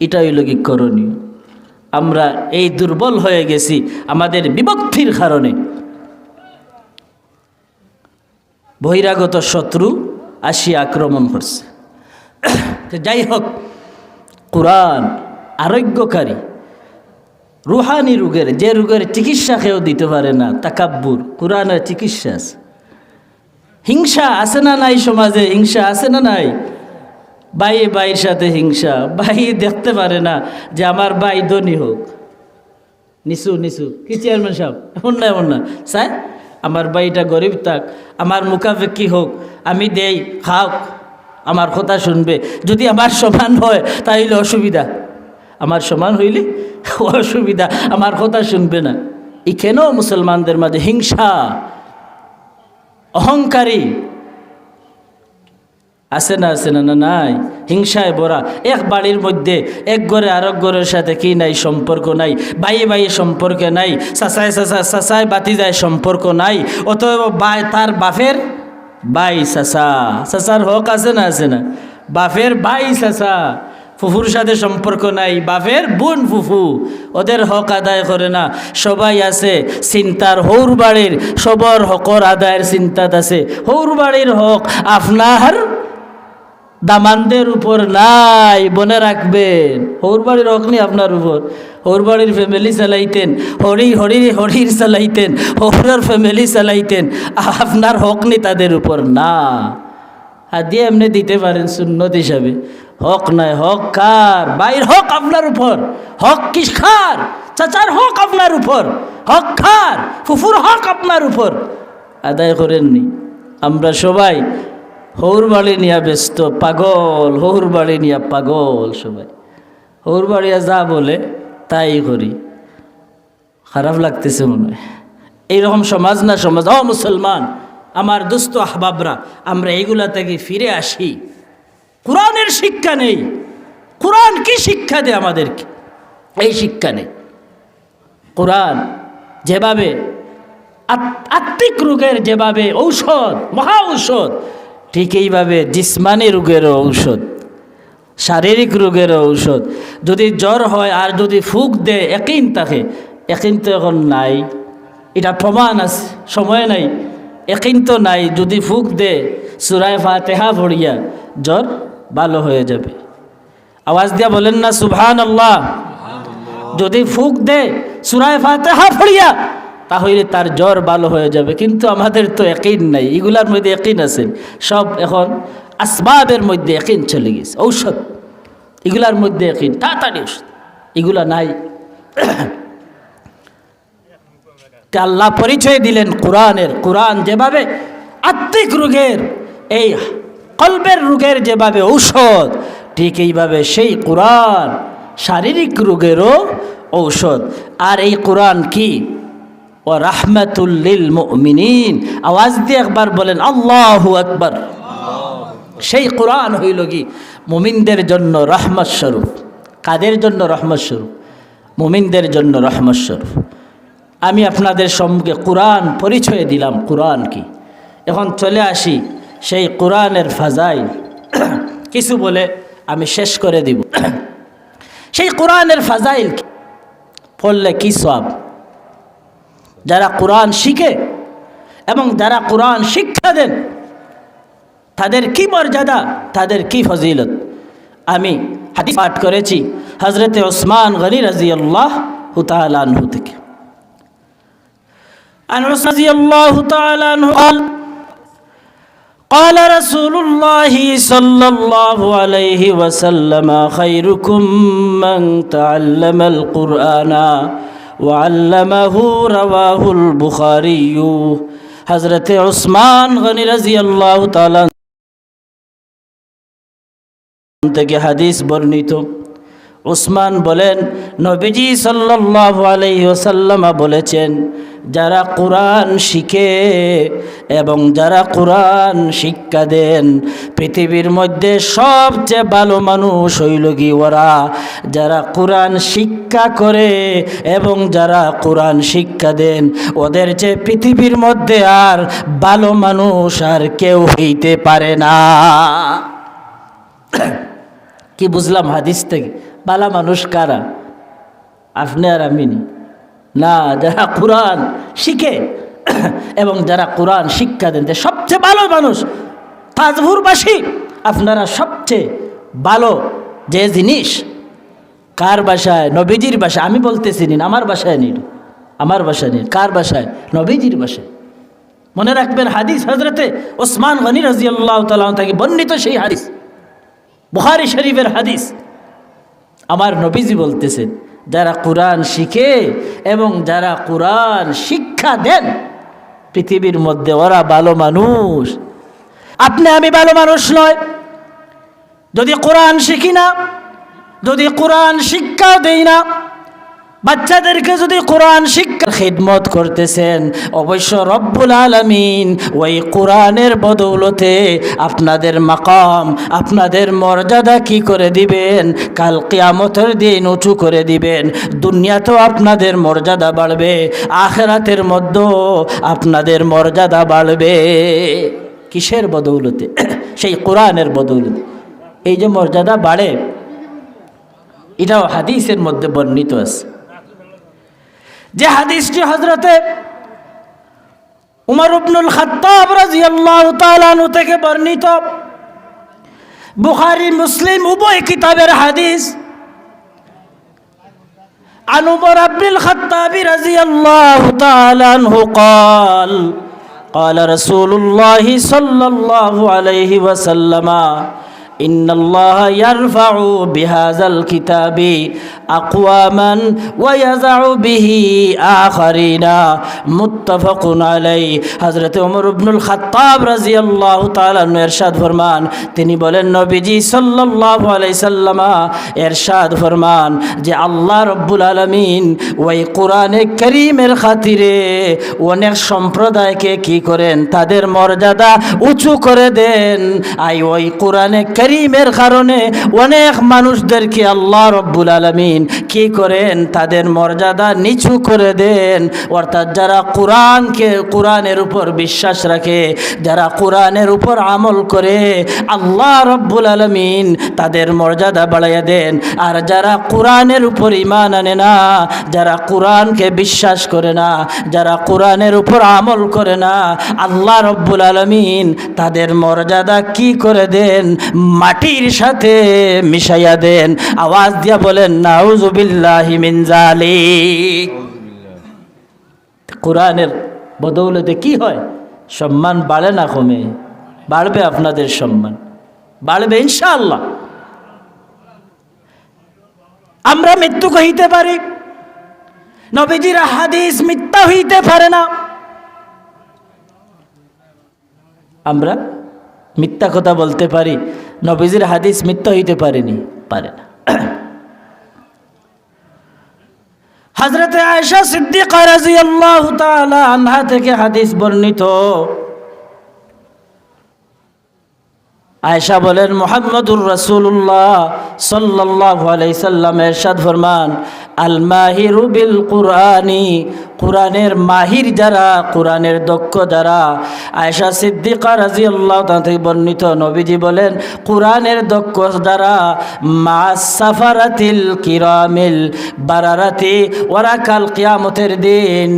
এটাই হলো কি করণীয়। আমরা এই দুর্বল হয়ে গেছি আমাদের বিভক্তির কারণে। বহিরাগত শত্রু আসিয়া আক্রমণ করছে। যাই হোক, কোরআন আরোগ্যকারী, রুহানি রোগের, যে রোগের চিকিৎসা কেউ দিতে পারে না, তাকাব্বুর, কোরআনের চিকিৎসা আছে। হিংসা আছে না নাই সমাজে? হিংসা আছে না নাই? ভাই ভাইয়ের সাথে হিংসা। ভাই দেখতে পারে না যে আমার ভাই ধনী হোক, নিচু কি চেয়ারম্যান সাহেব, এমন না স্যার, আমার ভাইটা গরিব থাক, আমার মুখাপেক্ষি হোক, আমি দেই খাওক, আমার কথা শুনবে। যদি আমার সমান হয় তাইলে অসুবিধা, আমার সমান হইলে অসুবিধা, আমার কথা শুনবে না। এই কেন মুসলমানদের মাঝে হিংসা, অহংকারী আছে না? আছে না? না নাই, হিংসায় ভরা। এক বাড়ির মধ্যে এক ঘরে আরেক ঘরের সাথে কি নাই? সম্পর্ক নাই। ভাইয়ে ভাইয়ে সম্পর্ক নাই, চাচায় বাতিজায় সম্পর্ক নাই। অতএব তার বাপের ভাই চাচার হক আছে না? আছে না? বাপের ভাই চাচা, ফুফুর সাথে সম্পর্ক নাই, বাপের বোন ফুফু, ওদের হক আদায় করে না। সবাই আছে চিন্তার, হৌর বাড়ির সবর হকর আদায়ের চিন্তাত আছে। হৌর বাড়ির হক আপনার দামানদের উপর নাই, বনে রাখবেন। হৌর বাড়ির হক নেই আপনার উপর। হৌর বাড়ির ফ্যামিলি চালাইতেন, হরির চালাইতেন, হৌরের ফ্যামিলি চালাইতেন, আপনার হক নেই তাদের উপর না। আর দিয়ে এমনি দিতে পারেন সুন্নত হিসাবে, হক নাই। হক কার? বাইর হক আপনার উপর। হক কি খার? চাচার হক আপনার উপর। হক খার? ফুফুর হক আপনার উপর। আদায় করেননি। আমরা সবাই হৌর বাড়ি নিয়ে ব্যস্ত, পাগল, হৌর বাড়ি নিয়ে পাগল সবাই। হৌর বাড়িয়া যা বলে তাই করি। খারাপ লাগতেছে মনে হয়। এইরকম সমাজ না সমাজ? ও মুসলমান, আমার দোস্ত আহবাবরা, আমরা এইগুলা থেকে ফিরে আসি। কোরআনের শিক্ষা নেই। কোরআন কি শিক্ষা দেয় আমাদেরকে? এই শিক্ষা নেই। কোরআন যেভাবে আত্মিক রোগের যেভাবে ঔষধ, মহা ঔষধ, ঠিক এইভাবে জিসমানি রোগেরও ঔষধ, শারীরিক রোগেরও ঔষধ। যদি জ্বর হয় আর যদি ফুক দেয়, একিন থাকে। একিন তো এখন নাই, এটা প্রমাণ আছে, সময় নাই, একিন তো নাই। যদি ফুক দে সূরা ফাতিহা পড়িয়া জ্বর ভালো হয়ে যাবে। আওয়াজ দিয়া বলেন না সুবহানাল্লাহ। যদি ফুক দে সূরা ফাতিহা পড়িয়া, তাহলে তার জ্বর ভালো হয়ে যাবে। কিন্তু আমাদের তো ইয়াকিন নাই, এগুলার মধ্যে ইয়াকিন আছে সব, এখন আসবাবের মধ্যে ইয়াকিন চলে গেছে। ঔষধ এগুলার মধ্যে ইয়াকিন, তাড়াতাড়ি ঔষধ, এগুলা নাই। আল্লাহ পরিচয় দিলেন কোরআনের, কোরআন যেভাবে আত্মিক রোগের, এই কলবের রোগের যেভাবে ঔষধ, ঠিক এইভাবে সেই কোরআন শারীরিক রোগেরও ঔষধ। আর এই কোরআন কি? ও রাহমাতুল লিল মুমিনিন। আওয়াজ দিয়ে একবার বলেন আল্লাহু আকবার। সেই কোরআন হইল কি মুমিনদের জন্য রহমত স্বরূপ। কাদের জন্য রহমত স্বরূপ? মুমিনদের জন্য রহমত স্বরূপ। আমি আপনাদের সম্মুখে কোরআন পরিচয় দিলাম, কোরআন কি। এখন চলে আসি সেই কোরআনের ফাজাইল, কিছু বলে আমি শেষ করে দিব। সেই কোরআনের ফাজাইল কি, পড়লে কি সওয়াব, যারা কোরআন শিখে এবং যারা কোরআন শিক্ষা দেন তাদের কি মর্যাদা, তাদের কি ফজিলত। আমি হাদিস পাঠ করেছি হযরতে ওসমান গনি রাদিয়াল্লাহু তাআলা আনহু থেকে। আনহু রাদিয়াল্লাহু তাআলা আনহু قال رسول الله صلى الله عليه وسلم خيركم من تعلم القرآن وعلمه رواه البخاري। حضرت عثمان গনি রাদিয়াল্লাহু তাআলা থেকে হাদিস বর্ণিত। উসমান বলেন, নবীজি সাল্লাল্লাহু আলাইহি ওয়াসাল্লাম বলেছেন, যারা কোরআন শিখে এবং যারা কোরআন শিক্ষা দেন, পৃথিবীর মধ্যে সবচেয়ে ভালো মানুষ হইল কি ওরা যারা কোরআন শিক্ষা করে এবং যারা কোরআন শিক্ষা দেন। ওদের চেয়ে পৃথিবীর মধ্যে আর ভালো মানুষ আর কেউ হইতে পারে না। কি বুঝলাম হাদিস থেকে? ভালো মানুষ কারা? আপনি আর আমি না, যারা কোরআন শিখে এবং যারা কোরআন শিক্ষা দেন, সবচেয়ে ভালো মানুষ তাজপুরবাসী আপনারা সবচেয়ে ভালো যে জিনিস। কার বাসায়? নবীজির বাসায়। আমি বলতেছি নিন, আমার বাসায় নিন, আমার বাসায় নিন। কার বাসায়? নবীজির বাসায়। মনে রাখবেন হাদিস হযরতে ওসমান গনি রাদিয়াল্লাহু তাআলা থেকে বর্ণিত সেই হাদিস, বুখারী শরীফের হাদিস। আমার নবীজি বলতেছেন, যারা কোরআন শিখে এবং যারা কোরআন শিক্ষা দেন, পৃথিবীর মধ্যে ওরা ভালো মানুষ। আপনি আমি ভালো মানুষ নয় যদি কোরআন শিখি না, যদি কোরআন শিক্ষা দেই না। বাচ্চাদেরকে যদি কোরআন শিক্ষা খিদমত করতেছেন, অবশ্য রব্বুল আলামিন ওই কোরআনের বদৌলতে আপনাদের মাকাম, আপনাদের মর্যাদা কি করে দিবেন? কাল কিয়ামতের দিন উঁচু করে দিবেন। দুনিয়াতেও আপনাদের মর্যাদা বাড়বে, আখিরাতের মধ্যেও আপনাদের মর্যাদা বাড়বে। কিসের বদৌলতে? সেই কোরআনের বদৌলতে। এই যে মর্যাদা বাড়ে, এটাও হাদিসের মধ্যে বর্ণিত আছে। যে হাদিসটি হযরতে উমর ইবনুল খাত্তাব রাদিয়াল্লাহু তাআলা আনহু থেকে বর্ণিত, বুখারী মুসলিম উভয় কিতাবের হাদিস। আন উমর ইবনুল খাত্তাব রাদিয়াল্লাহু তাআলা আনহু قال قال رسول الله صلى الله عليه وسلم إن الله يرفع بهذا الكتاب أقواما ويضع به آخرين متفق عليه। হযরত ওমর ইবনুল খাত্তাব রাদিয়াল্লাহু তাআলা ইরশাদ ফরমান, তিনি বলেন, নবীজি সাল্লাল্লাহু আলাইহি সাল্লাম ইরশাদ ফরমান যে আল্লাহ রাব্বুল আলামিন ওই কোরআনে কারীমের খাতিরে অনেক সম্প্রদায়কে কি করেন? তাদের মর্যাদা উঁচু করে দেন। আই ওই কোরআনে কারীমের কারণে অনেক মানুষদেরকে আল্লাহ রাব্বুল আলামিন কি করেন? তাদের মর্যাদা নিচু করে দেন। অর্থাৎ যারা কোরআনের উপর বিশ্বাস রাখে, যারা কোরআনের উপর আমল করে, আল্লাহ রাব্বুল আলামিন তাদের মর্যাদা বাড়াইয়া দেন। আর যারা কোরআনের উপর ঈমান আনে না, যারা কোরআনকে বিশ্বাস করে না, যারা কোরআনের উপর আমল করে না, আল্লাহ রাব্বুল আলামিন তাদের মর্যাদা কি করে দেন? মাটির সাথে মিশাইয়া দেন। আওয়াজ দিয়া বলেন নাউযুবিল্লাহি মিন যালিক। কোরআনের বদৌলতে কি হয়? সম্মান বাড়ে না কমে? বাড়বে, আপনাদের সম্মান বাড়বে ইনশাআল্লাহ। আমরা মৃত্যু কহিতে পারি, নবীজির হাদিস মিথ্যা হইতে পারে না। আমরা মিথ্যা কথা বলতে পারি, নবীজির হাদিস মিথ্যা হইতে পারেনি, পারে না। হযরতে আয়েশা সিদ্দিকা রাদিয়াল্লাহু তাআলা আনহা থেকে হাদিস বর্ণিত। আয়েশা বলেন, মুহাম্মদুর রাসূলুল্লাহ সাল্লাল্লাহু আলাইহি সাল্লাম ইরশাদ ফরমান, আল মাহিরু বিল কুরআনি, কুরআনের মাহির যারা, কুরআনের দক্ষ যারা। আয়েশা সিদ্দিকা রাদিয়াল্লাহু তাআলা থেকে বর্ণিত, নবীজি বলেন, কুরআনের দক্ষ যারা মা'আস সাফারাতিল কিরামিল বারারাতি, ওরা কাল কিয়ামতের দিন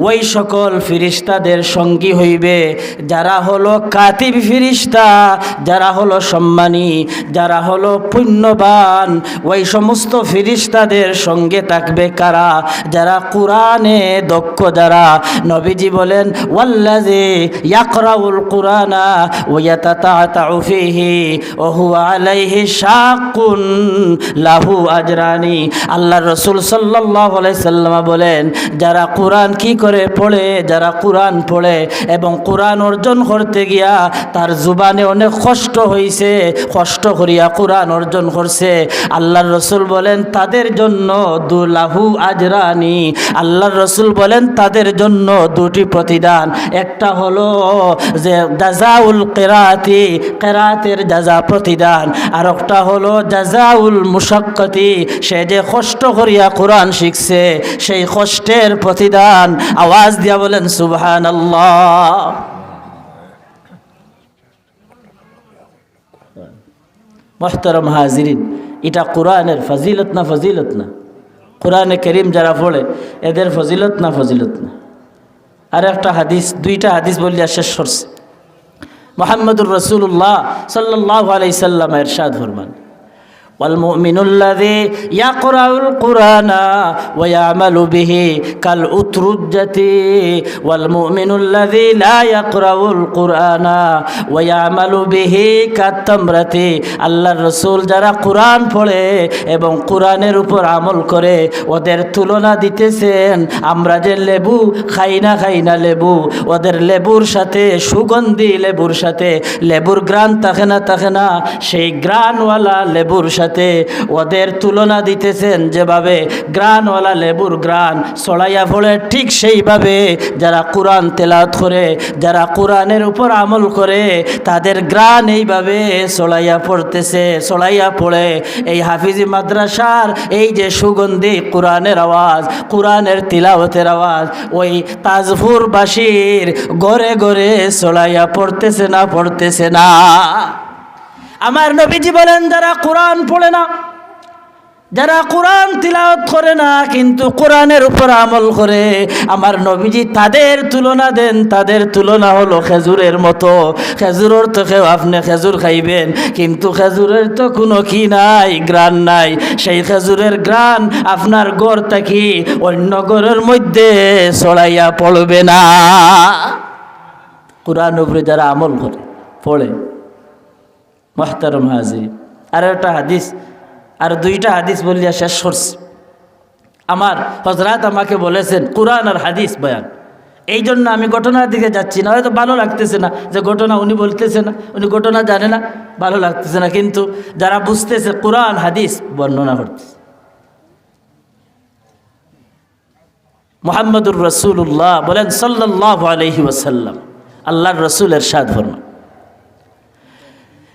ওই সকল ফেরেশতাদের সঙ্গী হইবে যারা হলো কাতিব ফেরেশতা, যারা হলো সম্মানী, যারা হলো পুণ্যবান। ওই সমস্ত ফেরেশতাদের সঙ্গে থাকবে কারা? যারা কুরআনে দক্ষ যারা। নবীজি বলেন, ওয়াল্লাযী ইয়াকরাউল কুরআনা ওয়া ইয়াতাতাআউ ফীহি ওয়া হুয়া আলাইহি শাক্কুন লাহু আজরানি। আল্লাহর রাসূল সাল্লাল্লাহু আলাইহি সাল্লাম বলেন, যারা কুরআন কি করে পড়ে, যারা কুরআন পড়ে এবং কুরআন অর্জন করতে গিয়া তার জুবানে অনেক কষ্ট হইছে, কষ্ট করিয়া কুরআন অর্জন করছে, আল্লাহর রাসূল বলেন তাদের জন্য লাহু আজরানি। আল্লাহর রাসূল বলেন তাদের জন্য দুটি প্রতিদান। একটা হলো যে জাযাউল কিরাতি, কিরাতের জাযা প্রতিদান, আর একটা হলো জাযাউল মুশাক্কাতি, সে যে কষ্ট করিয়া কুরআন শিখছে সেই কষ্টের প্রতিদান। আওয়াজ দিয়া বলেন সুবহানাল্লাহ। মুহতারাম হাজিরিন, এটা কোরআনের ফজিলত না ফজিলত না? কোরআনে কারীম যারা পড়ে এদের ফজিলত না ফজিলত না? আর একটা হাদিস, দুইটা হাদিস বলিয়া শেষ করছে। মুহাম্মদুর রাসূলুল্লাহ সাল্লাল্লাহু আলাইহি সাল্লাম ইরশাদ ফরমান, والمؤمن الذي يقرأ القرآن ويعمل به كالأترجة والمؤمن الذي لا يقرأ القرآن ويعمل به كالتمرة। আল্লাহর রাসূল যারা কোরআন পড়ে এবং কোরআনের উপর আমল করে ওদের তুলনা দিতেছেন, আমরা যে লেবু খাই না লেবু, ওদের লেবুর সাথে, সুগন্ধি লেবুর সাথে লেবুর গ্রান থাকে না, সেই গ্রানওয়ালা লেবুর সাথে ওদের তুলনা দিতেছেন। যেভাবে গ্রানওয়ালা লেবুর গ্রান ছড়াইয়া পড়ে, ঠিক সেইভাবে যারা কোরআন তেলাওয়াত করে, যারা কোরআনের উপর আমল করে, তাদের গ্রান এইভাবে ছড়াইয়া পড়তেছে, ছড়াইয়া পড়ে। এই হাফিজি মাদ্রাসার এই যে সুগন্ধি কোরআনের আওয়াজ, কোরআনের তিলাওয়াতের আওয়াজ ওই তাজপুরবাসীর ঘরে ঘরে ছড়াইয়া পড়তেছে না, পড়তেছে না? আমার নবীজি বলেন, যারা কোরআন পড়ে না, যারা কোরআন তিলাওয়াত করে না কিন্তু কোরআনের উপর আমল করে, আমার নবীজি তাদের তুলনা দেন, তাদের তুলনা হলো খেজুরের মতো। খেজুরের তো আপনি খেজুর খাইবেন কিন্তু খেজুরের তো কোনো কি নাই, গ্রান নাই। সেই খেজুরের গ্রান আপনার গড় থাকি অন্য গড়ের মধ্যে ছড়াইয়া পড়বে না। কোরআন উপরে যারা আমল করে, পড়ে। মুহতারাম হাজির, আর একটা হাদিস, আর দুইটা হাদিস বলিয়া শেষ করছি। আমার হযরত আমাকে বলেছেন কোরআন আর হাদিস বয়ান, এই জন্য আমি ঘটনার দিকে যাচ্ছি না। হয়তো ভালো লাগতেছে না যে ঘটনা উনি বলতেছে না, উনি ঘটনা জানে না, ভালো লাগতেছে না, কিন্তু যারা বুঝতেছে কোরআন হাদিস বর্ণনা করতেছে। মুহাম্মদুর রাসূলুল্লাহ বলেন সাল্লাল্লাহু আলাইহি ওয়াসাল্লাম, আল্লাহর রাসূল ইরশাদ ফরমান,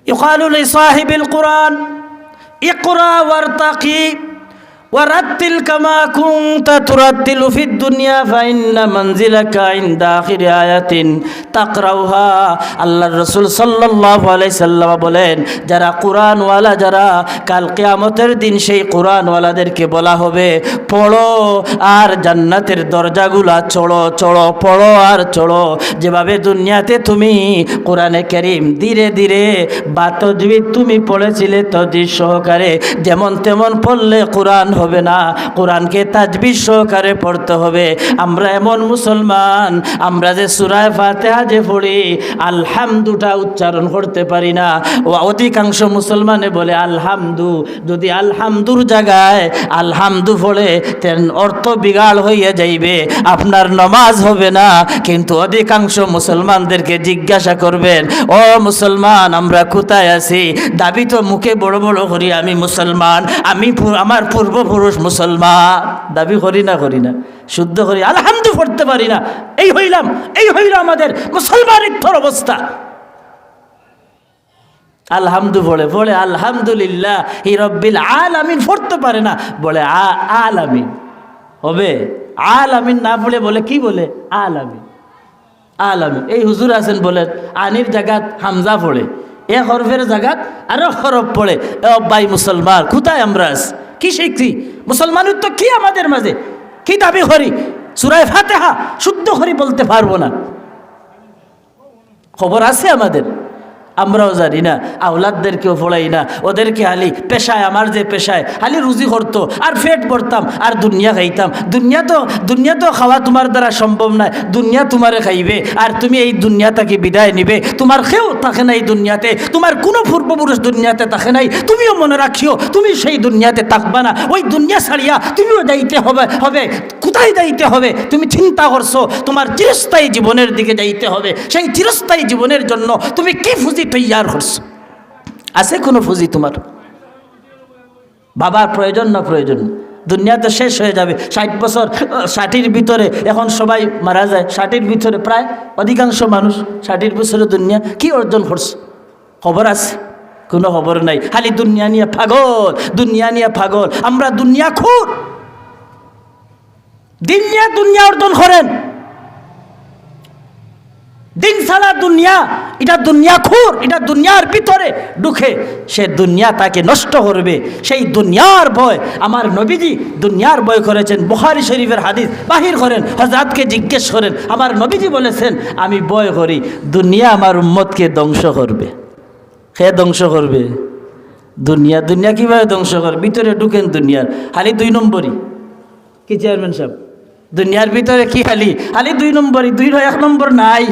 ইকালু লিসাহিবিল কুরআন ইকরা ওয়ারতাকি ওয়ারাত্তিল কামা কুনতা তুরাত্তিলু ফিদ দুনিয়া ফাইন্না মানজিলাকা ইনদা আখিরি আয়াতিন তাকরাউহা। আল্লাহর রাসূল সাল্লাল্লাহু আলাইহি সাল্লাম বলেন, যারা কোরআনওয়ালা, যারা কাল কিয়ামতের দিন সেই কোরআনওয়ালাদেরকে বলা হবে, পড়ো আর জান্নাতের দরজাগুলা চড়ো, চড়ো, পড়ো আর চড়ো। যেভাবে দুনিয়াতে তুমি কোরআনে কারীম ধীরে ধীরে বা তাজবিদ তুমি পড়েছিলে তাজবিদ সহকারে, যেমন তেমন পড়লে কোরআন হবে না, কোরআনকে তাজবিদ সহকারে পড়তে হবে। আমরা এমন মুসলমান, আমরা যে সূরা ফাতিহা যে পড়ি আলহামদুটা উচ্চারণ করতে পারি না। ও অধিকাংশ মুসলমানে বলে আলহামদু, যদি আলহামদুর জায়গায় আলহামদু পড়ে তেন অর্থ বিগাড় হইয়া যাইবে, আপনার নামাজ হবে না। কিন্তু অধিকাংশ মুসলমানদেরকে জিজ্ঞাসা করবেন, ও মুসলমান আমরা কোথায় আছি? দাবি তো মুখে বড় বড় করি আমি মুসলমান, আমার পূর্বপুরুষ মুসলমান দাবি করি না শুদ্ধ করি, আলহামদু পড়তে পারি না। এই হইল আমাদের মুসলমানিত্বর অবস্থা। আলহামদু পড়ে আলহামদুলিল্লাহ হি রব্বিল আলামিন পড়তে পারে না, বলে আলামিন হবে। আলামিন না পড়ে বলে কি বলে? আলামিন। এই হুজুর আছেন বলেন আনির জায়গাত হামজা পড়ে, এ হরফের জায়গাত আরো হরফ পড়ে। ভাই মুসলমান কোথায় আমরা আছি? কি শিখছি? মুসলমানের তো কি আমাদের মাঝে কি দাবি করি? সূরা ফাতিহা শুদ্ধ করে বলতে পারবো না, খবর আছে আমাদের? আমরাও জানি না, আওলাদদেরকেও পড়াই না। ওদেরকে হালি পেশায়, আমার যে পেশায় হালি রুজি করতো আর পেট ভরতাম আর দুনিয়া খাইতাম। দুনিয়া তো খাওয়া তোমার দ্বারা সম্ভব নয়, দুনিয়া তোমারে খাইবে আর তুমি এই দুনিয়াটাকে বিদায় নিবে। তোমার কেউ থাকে না এই দুনিয়াতে, তোমার কোনো পূর্বপুরুষ দুনিয়াতে থাকে নাই। তুমিও মনে রাখিও তুমি সেই দুনিয়াতে থাকবা না, ওই দুনিয়া ছাড়িয়া তুমিও যাইতে হবে। কোথায় যাইতে হবে? তুমি চিন্তা করছো তোমার চিরস্থায়ী জীবনের দিকে যাইতে হবে। সেই চিরস্থায়ী জীবনের জন্য তুমি কি ফুজি তৈয়ার করছো? আছে কোনো ফুজি তোমার? বাবার প্রয়োজন না প্রয়োজন? দুনিয়া তো শেষ হয়ে যাবে। 60 বছর, 60-এর ভিতরে এখন সবাই মারা যায়। 60-এর ভিতরে প্রায় অধিকাংশ মানুষ 60-এর বছরে দুনিয়া কি অর্জন করছে? খবর আছে? কোনো খবর নাই। খালি দুনিয়া নিয়ে পাগল। আমরা দুনিয়া খুর, দিন নিয়ে দুনিয়া অর্জন করেন। দিন ছাড়া দুনিয়া, এটা দুনিয়া খুর, এটা দুনিয়ার ভিতরে ঢুকে সে দুনিয়া তাকে নষ্ট করবে। সেই দুনিয়ার ভয়, আমার নবীজি দুনিয়ার ভয় করেছেন। বুখারী শরীফের হাদিস বাহির করেন, হযরতকে জিজ্ঞেস করেন, আমার নবীজি বলেছেন আমি ভয় করি দুনিয়া আমার উম্মতকে ধ্বংস করবে। কে ধ্বংস করবে? দুনিয়া কিভাবে ধ্বংস করবে? ভিতরে ঢুকেন দুনিয়ার, খালি 2 নম্বরই। কি চেয়ারম্যান সাহেব, দুনিয়ার ভিতরে কি খালি 2 নম্বরই? 1 নম্বর নাই,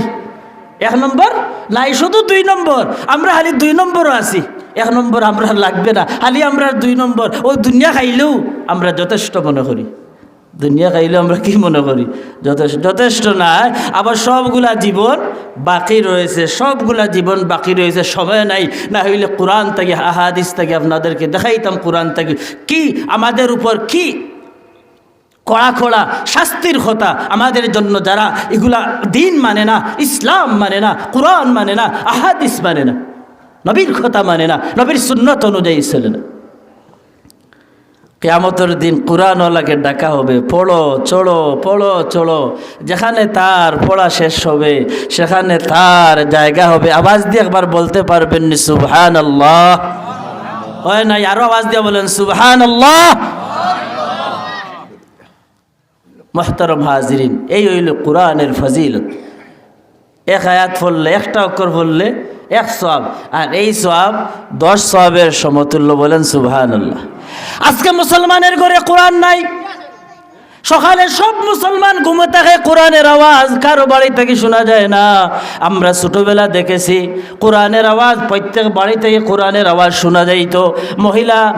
1 নম্বর নাই, শুধু 2 নম্বর। আমরা খালি 2 নম্বরও আছি, 1 নম্বর আমরা লাগবে না, খালি আমরা 2 নম্বর। ওই দুনিয়া খাইলেও আমরা যথেষ্ট মনে করি। দুনিয়া খাইলেও আমরা কি মনে করি? যথেষ্ট না। আবার সবগুলা জীবন বাকি রয়েছে, সময় নাই। না হইলে কোরআন থেকে আহাদিস থেকে আপনাদেরকে দেখাইতাম। কোরআন থেকে কি আমাদের উপর কি কড়া শাস্তির কথা আমাদের জন্য, যারা এগুলা দিন মানে না, ইসলাম মানে না, কোরআন মানে না, আহাদিস মানে না, নবীর কথা মানে না, নবীর সুন্নত অনুযায়ী চলে না। কিয়ামতের দিন কোরআনওয়ালাকে ডাকা হবে, পড়ো চড়ো। যেখানে তার পড়া শেষ হবে সেখানে তার জায়গা হবে। আওয়াজ দিয়ে একবার বলতে পারবেন নি সুবহানাল্লাহ? হয় নাই? আরো আওয়াজ দিয়ে বলেন সুবহানাল্লাহ। মুহতারাম হাজিরিন, এই হইল কোরআনের ফজিলত। 1 আয়াত পড়লে, 1টা অক্ষর পড়লে 1 সওয়াব, আর এই সওয়াব 10 সওয়াবের সমতুল্য। বলেন সুবহানাল্লাহ। আজকে মুসলমানের ঘরে কোরআন নাই। সকালে সব মুসলমান ঘুমে থাকে, কোরআনের আওয়াজ কারো বাড়ি থেকে শোনা যায় না। আমরা ছোটবেলা দেখেছি কোরআনের আওয়াজ প্রত্যেক বাড়ি থেকে কোরআনের আওয়াজ শোনা যাইত।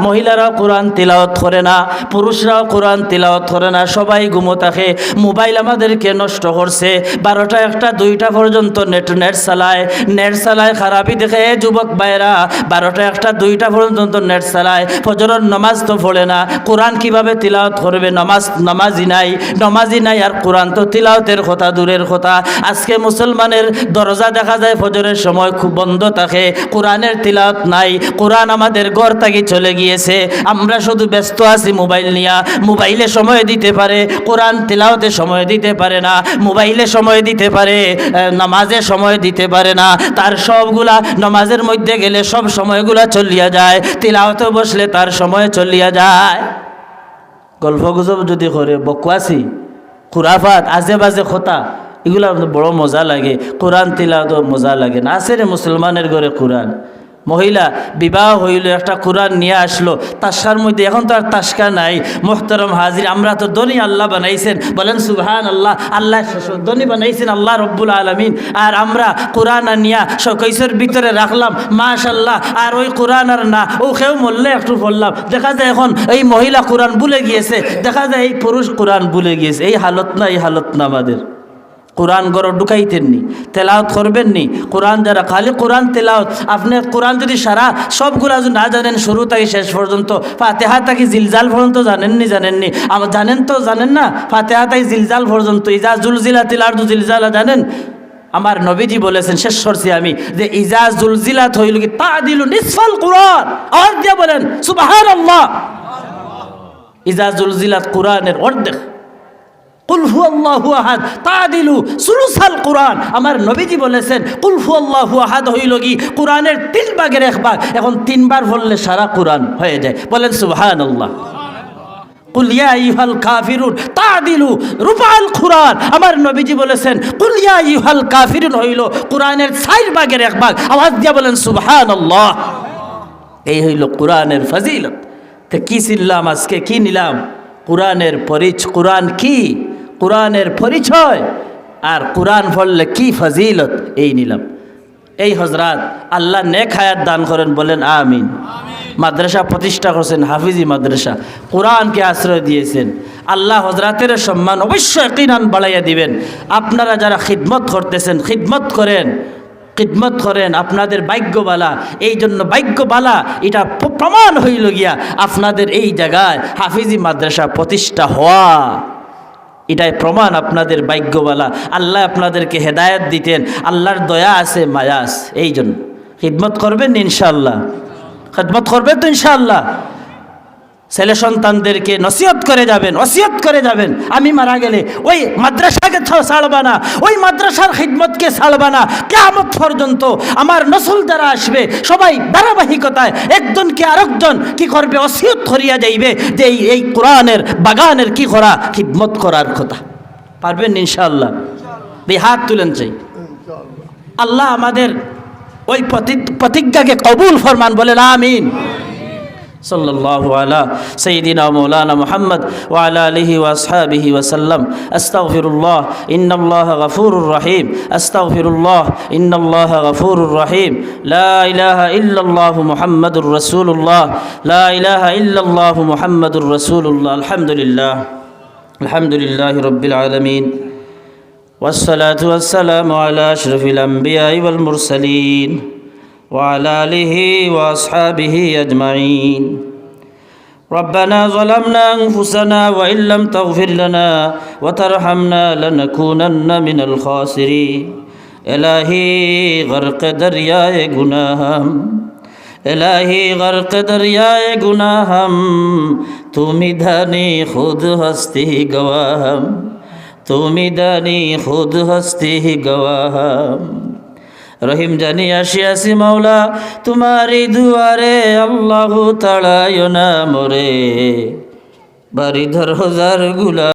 মহিলারাও কোরআন তিলাওয়াত করে না, পুরুষরাও কোরআন তিলাওয়াত করে না, সবাই ঘুমো থাকে। মোবাইল আমাদেরকে নষ্ট করছে। 12টা 1টা 2টা পর্যন্ত নেট চালায় খারাপই দেখে যুবক ভাইরা। 12টা 1টা 2টা পর্যন্ত নেট চালায়, ফজরের নামাজ তো পড়ে না। কোরআন কিভাবে তিলাওয়াত করবে? নমাজি নাই আর কোরআন তো তিলাওয়াতের কথা দূরের কথা। আজকে মুসলমানের দরজা দেখা যায় ফজরের সময় খুব বন্ধ থাকে, কোরআনের তিলাওয়াত নাই। কোরআন আমাদের ঘর থেকে চলে গিয়েছে। আমরা শুধু ব্যস্ত আছি মোবাইল নিয়া। মোবাইলে সময় দিতে পারে, কোরআন তিলাওয়াতে সময় দিতে পারে না। মোবাইলে সময় দিতে পারে, নামাজে সময় দিতে পারে না। তার সবগুলা নামাজের মধ্যে গেলে সব সময়গুলা চলিয়া যায়, তিলাওয়াতে বসলে তার সময় চলিয়া যায়। গল্প গুজব যদি করে, বকওয়াসি খুরাফাত আজে বাজে কথা, এগুলো বড় মজা লাগে। কোরআন তিলাওয়াত মজা লাগে না। আছে রে মুসলমানের ঘরে কোরআন, মহিলা বিবাহ হইল, একটা কোরআন নিয়ে আসলো তাস্কার মধ্যে। এখন তো আর তাস্কা নাই। মোহতারম হাজির, আমরা তো ধনী আল্লাহ বানাইছেন, বলেন সুবহান আল্লাহ। আল্লাহ ধনী বানাইছেন আল্লাহ রব্বুল আলমিন, আর আমরা কোরআন নিয়া শোকেসের ভিতরে রাখলাম মাশাল্লাহ। আর ওই কোরআন আর না, ও কেউ মরলে একটু পড়লাম, দেখা যায় এখন এই মহিলা কোরআন ভুলে গিয়েছে, দেখা যায় এই পুরুষ কোরআন ভুলে গিয়েছে। এই হালত না, এই হালত না আমাদের। কোরআন গড় ঢুকাইতেননি, তেলাওয়াত করবেননি। কোরআন যারা খালি কোরআন তেলাওয়াত, আপনি কোরআন যদি সারা সবগুলা যদি না জানেন শুরু থেকে শেষ পর্যন্ত, ফাতিহা থেকে জিলজাল পর্যন্ত জানেননি আমার জানেন তো জানেন না, ফাতিহা থেকে জিলজাল পর্যন্ত, ইজা জুলজিলাতিল আরদু জিলজালা জানেন? আমার নবীজি বলেছেন, শেষ করছি আমি, যে ইজা জুলজিলাত হইল কি তাদিলু নিসফাল কোরআন। আওয়াজ দিয়ে বলেন সুবহানাল্লাহ। ইজা জুলজিলাত কোরআনের অর্ধেক। কুল হুয়াল্লাহু আহাদ তাদিলু সুলুসাল কোরআন। আমার নবীজি বলেছেন কুল হুয়াল্লাহু আহাদ হইল কি কোরআনের 3 ভাগের 1 ভাগ। এখন 3 বার পড়লে সারা কোরআন হয়ে যায়, বলেন সুবহানাল্লাহ। কুল ইয়া আইয়ুহাল কাফিরুন তাদিলু রুবাল কোরআন। আমার নবীজি বলেছেন কুল ইয়া আইয়ুহাল কাফিরুন হইল কোরআনের 4 ভাগের 1 ভাগ। আওয়াজ দিয়ে বলেন সুবহানাল্লাহ। এই হইল কোরআনের ফজিলত। তো কি ছিলাম আজকে, কি নিলাম? কোরআনের পরিচয়। কোরআন কি? কোরআনের পরিচয়। আর কোরআন পড়লে কি ফজিলত, এই নিলাম। এই হজরত আল্লাহ নেক হায়াত দান করেন, বলেন আমিন। মাদ্রাসা প্রতিষ্ঠা করছেন, হাফিজি মাদ্রাসা, কোরআনকে আশ্রয় দিয়েছেন। আল্লাহ হজরাতের সম্মান অবশ্যই কিনান বাড়াইয়া দিবেন। আপনারা যারা খিদমত করতেছেন, খিদমত করেন, আপনাদের ভাগ্যবালা। এই জন্য ভাগ্যবালা এটা প্রমাণ হইল গিয়া আপনাদের এই জায়গায় হাফিজি মাদ্রাসা প্রতিষ্ঠা হওয়া, এটাই প্রমাণ আপনাদের ভাগ্যবালা। আল্লাহ আপনাদেরকে হেদায়েত দিতেন, আল্লাহর দয়া আছে, মায়া আছে। এই জন্য খিদমত করবেন ইনশাআল্লাহ, খিদমত করবেন তো ইনশাআল্লাহ। ছেলে সন্তানদেরকে নসিহত করে যাবেন, ওসিয়ত করে যাবেন, আমি মারা গেলে ওই মাদ্রাসাকে ছাড়বা না, ওই মাদ্রাসার খিদমতকে ছাড়বা না। কিয়ামত পর্যন্ত আমার নসল যারা আসবে সবাই ধারাবাহিকতায় একজনকে আরেকজন কি করবে, ওসিয়ত করিয়া যাইবে যে এই কোরআনের বাগানের কি করা, খিদমত করার কথা। পারবেন ইনশাআল্লাহ? এই হাত তুলেন চাই। আল্লাহ আমাদের ওই প্রতিজ্ঞাকে কবুল ফরমান, বলেন আমিন। সাল্লাল্লাহু আলা সাইয়্যিদিনা মাওলানা মুহাম্মদ ওয়া আলা আলিহি ওয়া আসহাবিহি ওয়া সাল্লাম। আস্তাগফিরুল্লাহ ইন্নাল্লাহা গফুরুর রহিম। আস্তাগফিরুল্লাহ ইন্নাল্লাহা গফুরুর রহিম। লা ইলাহা ইল্লাল্লাহু মুহাম্মাদুর রাসূলুল্লাহ। লা ইলাহা ইল্লাল্লাহু মুহাম্মাদুর রাসূলুল্লাহ। আলহামদুলিল্লাহি রাব্বিল আলামিন। والصلاة والسلام على أشرف الأنبياء والمرسلين وعلى آله وأصحابه أجمعين. ربنا ظلمنا أنفسنا وإن لم تغفر لنا وترحمنا لنكونن من الخاسرين. إلهي غرق دریائے گناہم، إلهي غرق دریائے گناہم، তুমি ধানি খুদ হস্তি গওয়াহম، তুমি দানি খুদ হস্তি গওয়াহম। রহিম জানি আসিয়াছি মাওলা তোমারি দুয়ারে, আল্লাহু তাআলা না মোরে বাড়িধর হাজার গুলা।